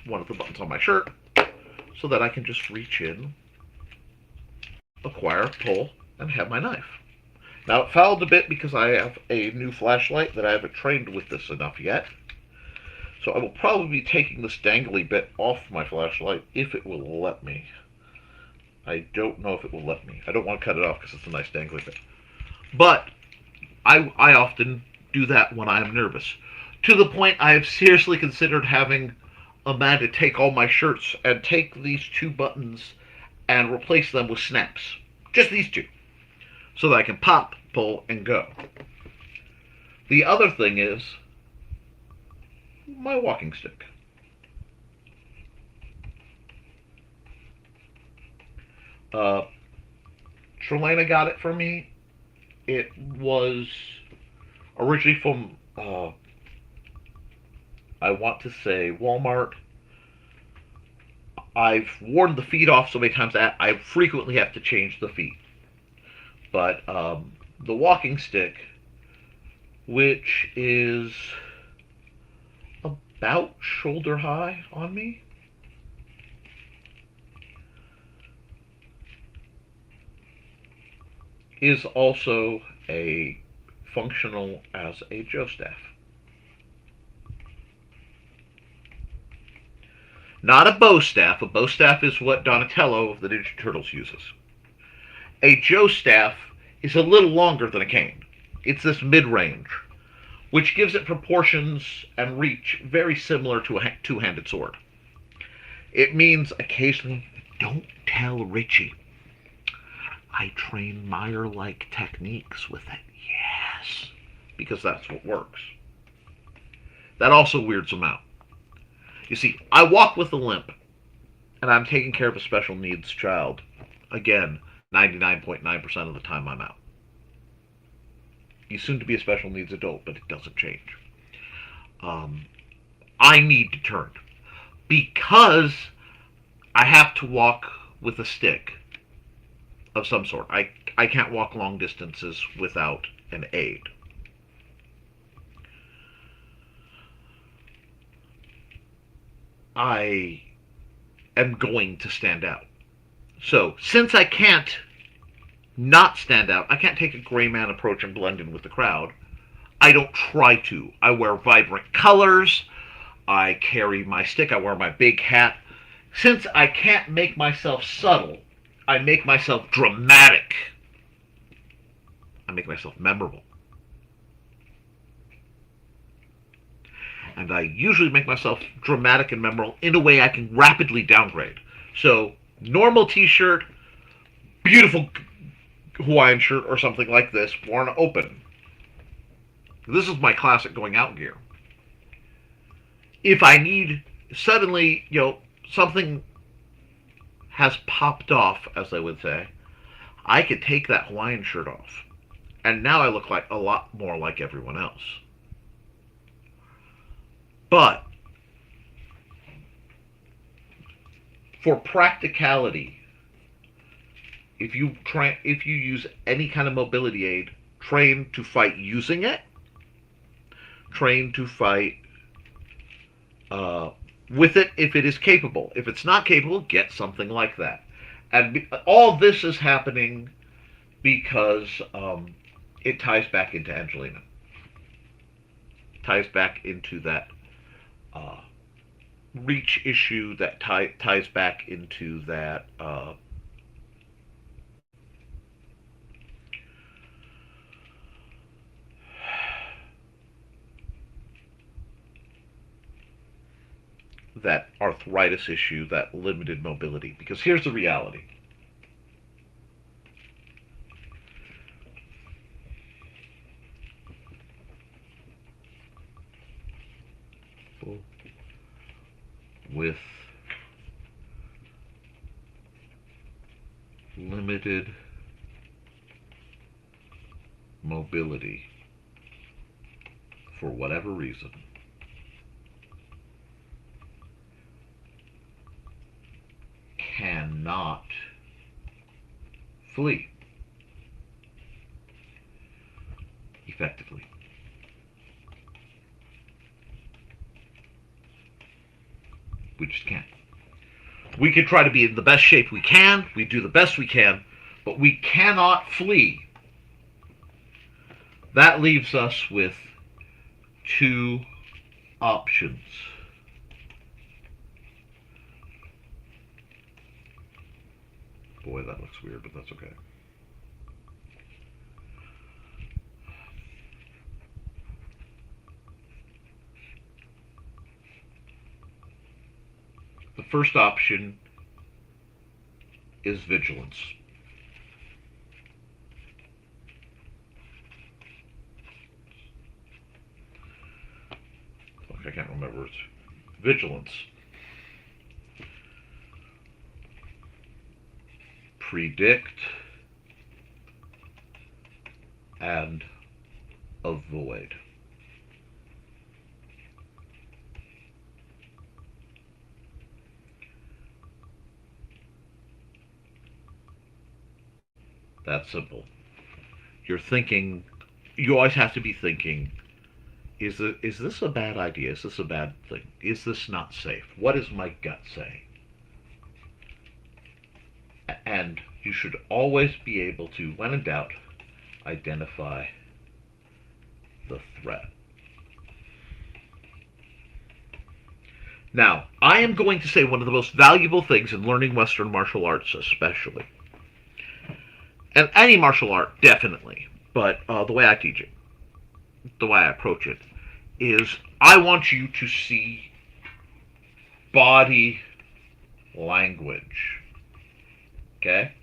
one of the buttons on my shirt so that I can just reach in, acquire, pull, and have my knife. Now it fouled a bit because I have a new flashlight that I haven't trained with this enough yet. So I will probably be taking this dangly bit off my flashlight if it will let me. I don't know if it will let me. I don't want to cut it off because it's a nice dangly bit. But I often do that when I am nervous. To the point I have seriously considered having Amanda take all my shirts and take these two buttons and replace them with snaps. Just these two. So that I can pop, pull, and go. The other thing is my walking stick. Trilaina got it for me. It was originally from, I want to say, Walmart. I've worn the feet off so many times that I frequently have to change the feet. But the walking stick, which is about shoulder high on me, is also a functional as a Joe staff. Not a bow staff. A bow staff is what Donatello of the Ninja Turtles uses. A Joe staff is a little longer than a cane. It's this mid-range, which gives it proportions and reach very similar to a two-handed sword. It means occasionally, don't tell Richie, I train Meyer-like techniques with it. Yes, because that's what works. That also weirds him out. You see, I walk with a limp, and I'm taking care of a special needs child. Again, 99.9% of the time I'm out. He's soon to be a special needs adult, but it doesn't change. I need to turn because I have to walk with a stick of some sort. I can't walk long distances without an aid. I am going to stand out. So, since I can't not stand out, I can't take a gray man approach and blend in with the crowd. I don't try to. I wear vibrant colors. I carry my stick. I wear my big hat. Since I can't make myself subtle, I make myself dramatic. I make myself memorable. And I usually make myself dramatic and memorable in a way I can rapidly downgrade. So, normal t-shirt, beautiful Hawaiian shirt or something like this, worn open. This is my classic going out gear. If I need, suddenly, something has popped off, as I would say, I could take that Hawaiian shirt off. And now I look like a lot more like everyone else. But for practicality, if you use any kind of mobility aid, train to fight using it. Train to fight with it if it is capable. If it's not capable, get something like that. And all this is happening because it ties back into Angelina. It ties back into that reach issue, that ties back into that that arthritis issue, that limited mobility. Because here's the reality. With limited mobility, for whatever reason, cannot flee effectively. We just can't. We can try to be in the best shape we can. We do the best we can, but we cannot flee. That leaves us with two options. Boy, that looks weird, but that's okay. The first option is vigilance. Look, I can't remember it. Vigilance. Predict and avoid. That's simple. You're thinking, you always have to be thinking, is this a bad idea? Is this a bad thing? Is this not safe? What does my gut say? And you should always be able to, when in doubt, identify the threat. Now, I am going to say one of the most valuable things in learning Western martial arts especially, and any martial art, definitely, but the way I teach it, the way I approach it, is I want you to see body language. Okay?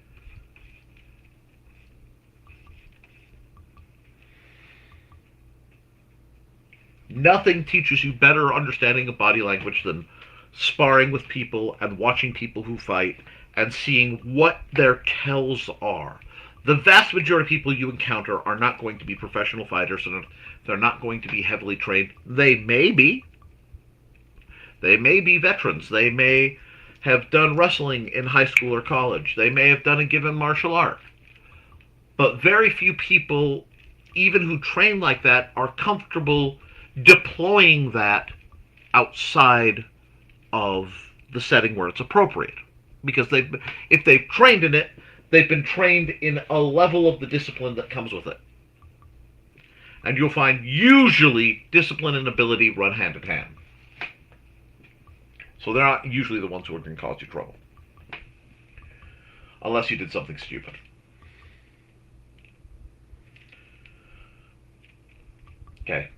Nothing teaches you better understanding of body language than sparring with people and watching people who fight and seeing what their tells are. The vast majority of people you encounter are not going to be professional fighters, and they're not going to be heavily trained. They may be. They may be veterans. They may have done wrestling in high school or college. They may have done a given martial art. But very few people, even who train like that, are comfortable deploying that outside of the setting where it's appropriate. Because if they've trained in it, they've been trained in a level of the discipline that comes with it. And you'll find usually discipline and ability run hand in hand. So they're not usually the ones who are going to cause you trouble. Unless you did something stupid. Okay.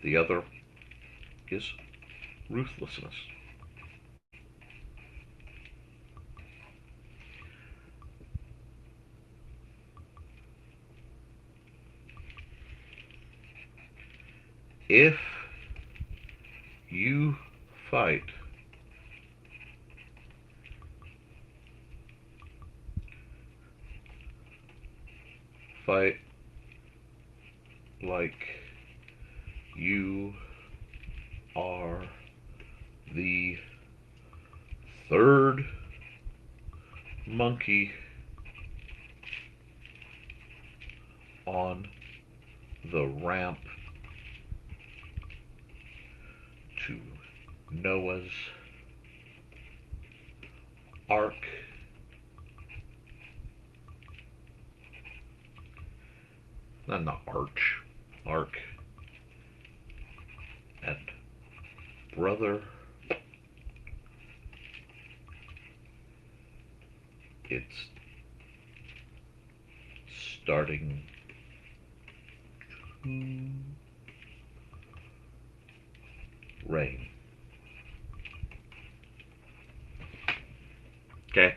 The other is ruthlessness. If you fight like you are the third monkey on the ramp to Noah's Ark. Not arch. Ark. And brother, it's starting to rain. Okay?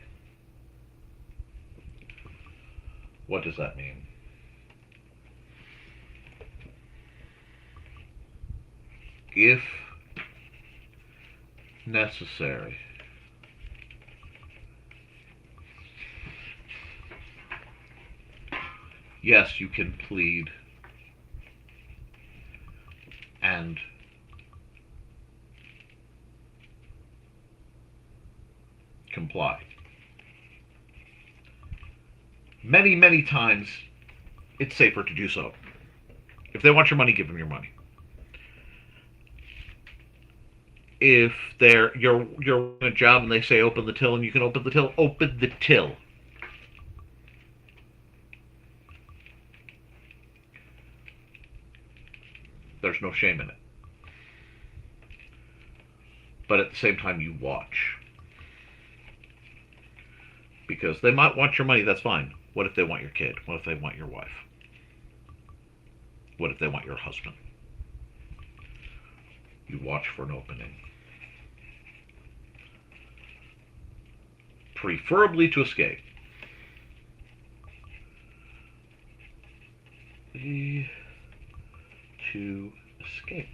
What does that mean? If necessary, yes, you can plead and comply. Many, many times, it's safer to do so. If they want your money, give them your money. If you're in a job and they say open the till and you can open the till, open the till. There's no shame in it. But at the same time, you watch. Because they might want your money, that's fine. What if they want your kid? What if they want your wife? What if they want your husband? You watch for an opening. Preferably to escape. To escape.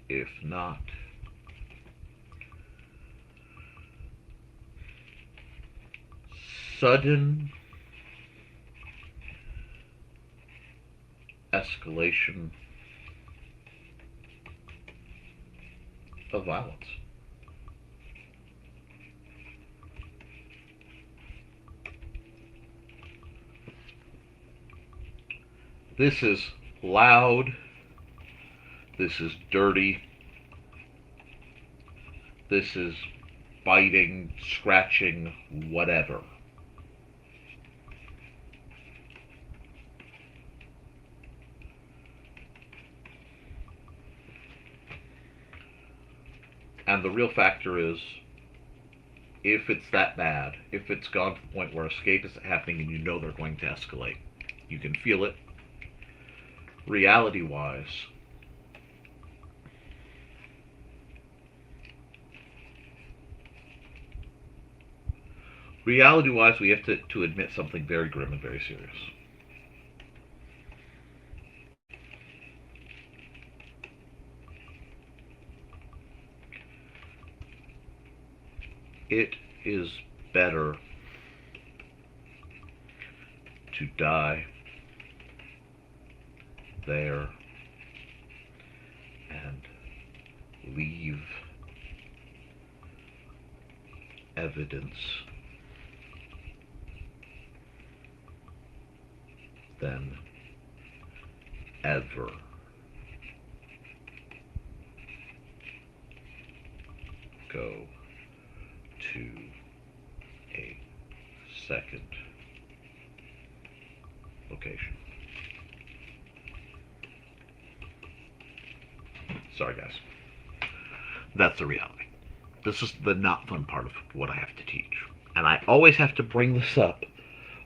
If not, sudden escalation of violence. This is loud. This is dirty. This is biting, scratching, whatever. And the real factor is, if it's that bad, if it's gone to the point where escape is happening and you know they're going to escalate, you can feel it. Reality-wise, we have to admit something very grim and very serious. It is better to die there and leave evidence than ever go to a second location. Sorry, guys. That's the reality. This is the not fun part of what I have to teach. And I always have to bring this up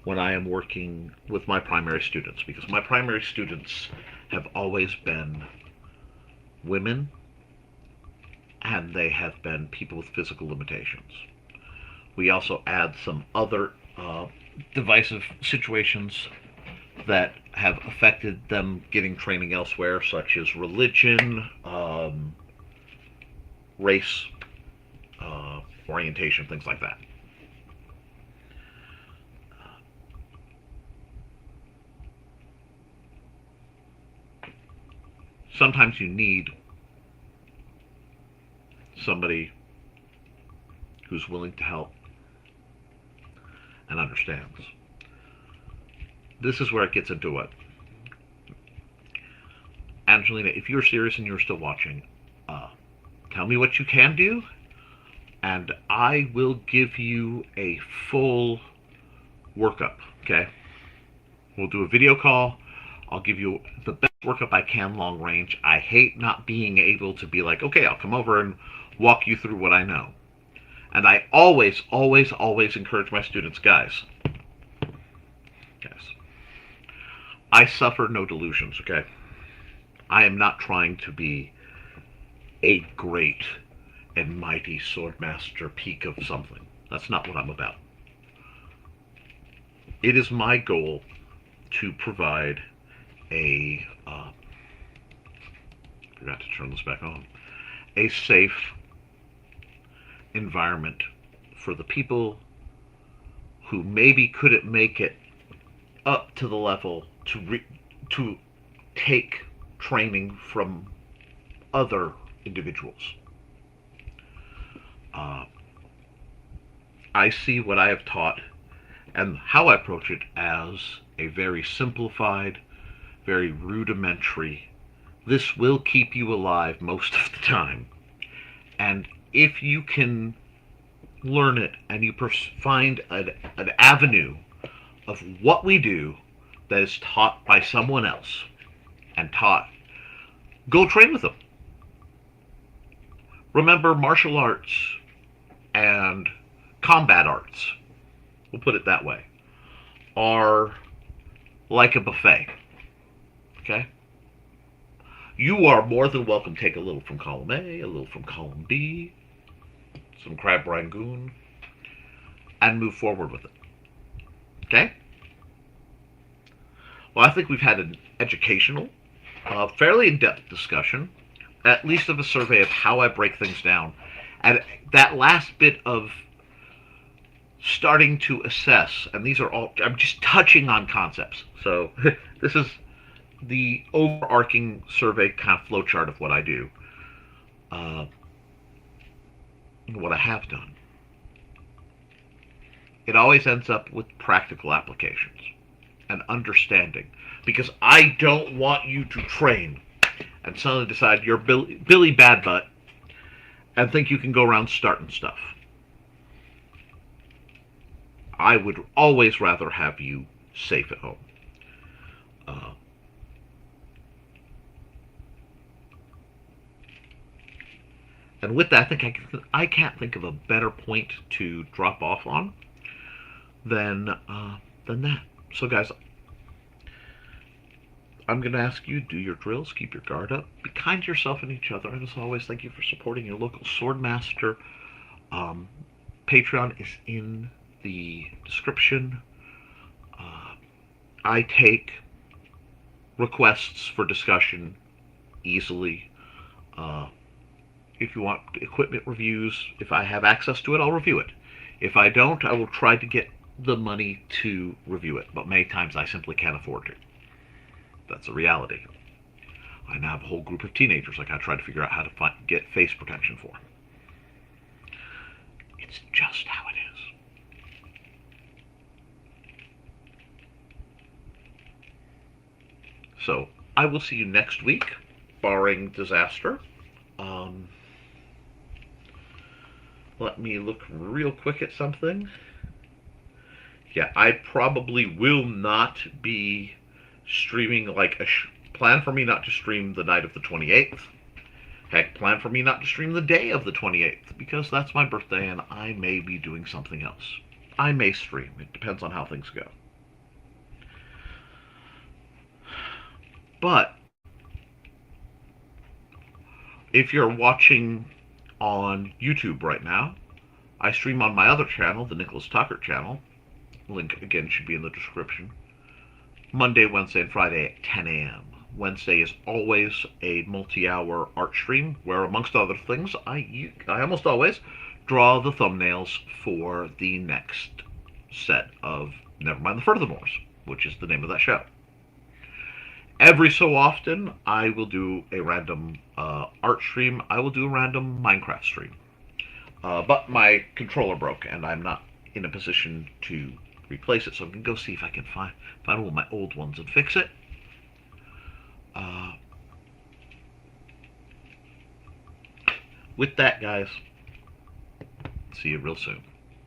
when I am working with my primary students, because my primary students have always been women, and they have been people with physical limitations. We also add some other divisive situations that have affected them getting training elsewhere, such as religion, race, orientation, things like that. Sometimes you need somebody who's willing to help and understands. This is where it gets into it. Angelina, if you're serious and you're still watching, tell me what you can do, and I will give you a full workup, okay? We'll do a video call. I'll give you the best workup I can long range. I hate not being able to be like, okay, I'll come over and walk you through what I know. And I always, always, always encourage my students, guys, I suffer no delusions, okay? I am not trying to be a great and mighty swordmaster peak of something. That's not what I'm about. It is my goal to provide a forgot to turn this back on, a safe environment for the people who maybe couldn't make it up to the level to take training from other individuals. I see what I have taught and how I approach it as a very simplified, very rudimentary, this will keep you alive most of the time. And if you can learn it and you find an avenue of what we do that is taught by someone else and taught, go train with them. Remember, martial arts and combat arts, we'll put it that way, are like a buffet. Okay? You are more than welcome to take a little from column A, a little from column B, some crab rangoon, and move forward with it. Okay? Well, I think we've had an educational, fairly in-depth discussion, at least of a survey of how I break things down. And that last bit of starting to assess, and these are all, I'm just touching on concepts. So this is the overarching survey kind of flowchart of what I do, what I have done. It always ends up with practical applications and understanding, because I don't want you to train and suddenly decide you're Billy Badbutt and think you can go around starting stuff. I would always rather have you safe at home. And with that, I think I can't think of a better point to drop off on than that. So, guys, I'm going to ask you, do your drills, keep your guard up, be kind to yourself and each other, and as always, thank you for supporting your local Swordmaster. Patreon is in the description. I take requests for discussion easily. If you want equipment reviews, if I have access to it, I'll review it. If I don't, I will try to get the money to review it, but many times I simply can't afford it. That's a reality. I now have a whole group of teenagers like I try to figure out how to get face protection for. It's just how it is. So, I will see you next week, barring disaster. Let me look real quick at something. Yeah, I probably will not be streaming, like, plan for me not to stream the night of the 28th. Heck, plan for me not to stream the day of the 28th, because that's my birthday and I may be doing something else. I may stream. It depends on how things go. But if you're watching on YouTube right now, I stream on my other channel, the Nicholas Tucker channel. Link, again, should be in the description. Monday, Wednesday, and Friday at 10 a.m. Wednesday is always a multi-hour art stream where, amongst other things, I almost always draw the thumbnails for the next set of Nevermind the Furthermores, which is the name of that show. Every so often, I will do a random art stream. I will do a random Minecraft stream. But my controller broke, and I'm not in a position to replace it, so I'm going to go see if I can find one of my old ones and fix it. With that, guys, see you real soon.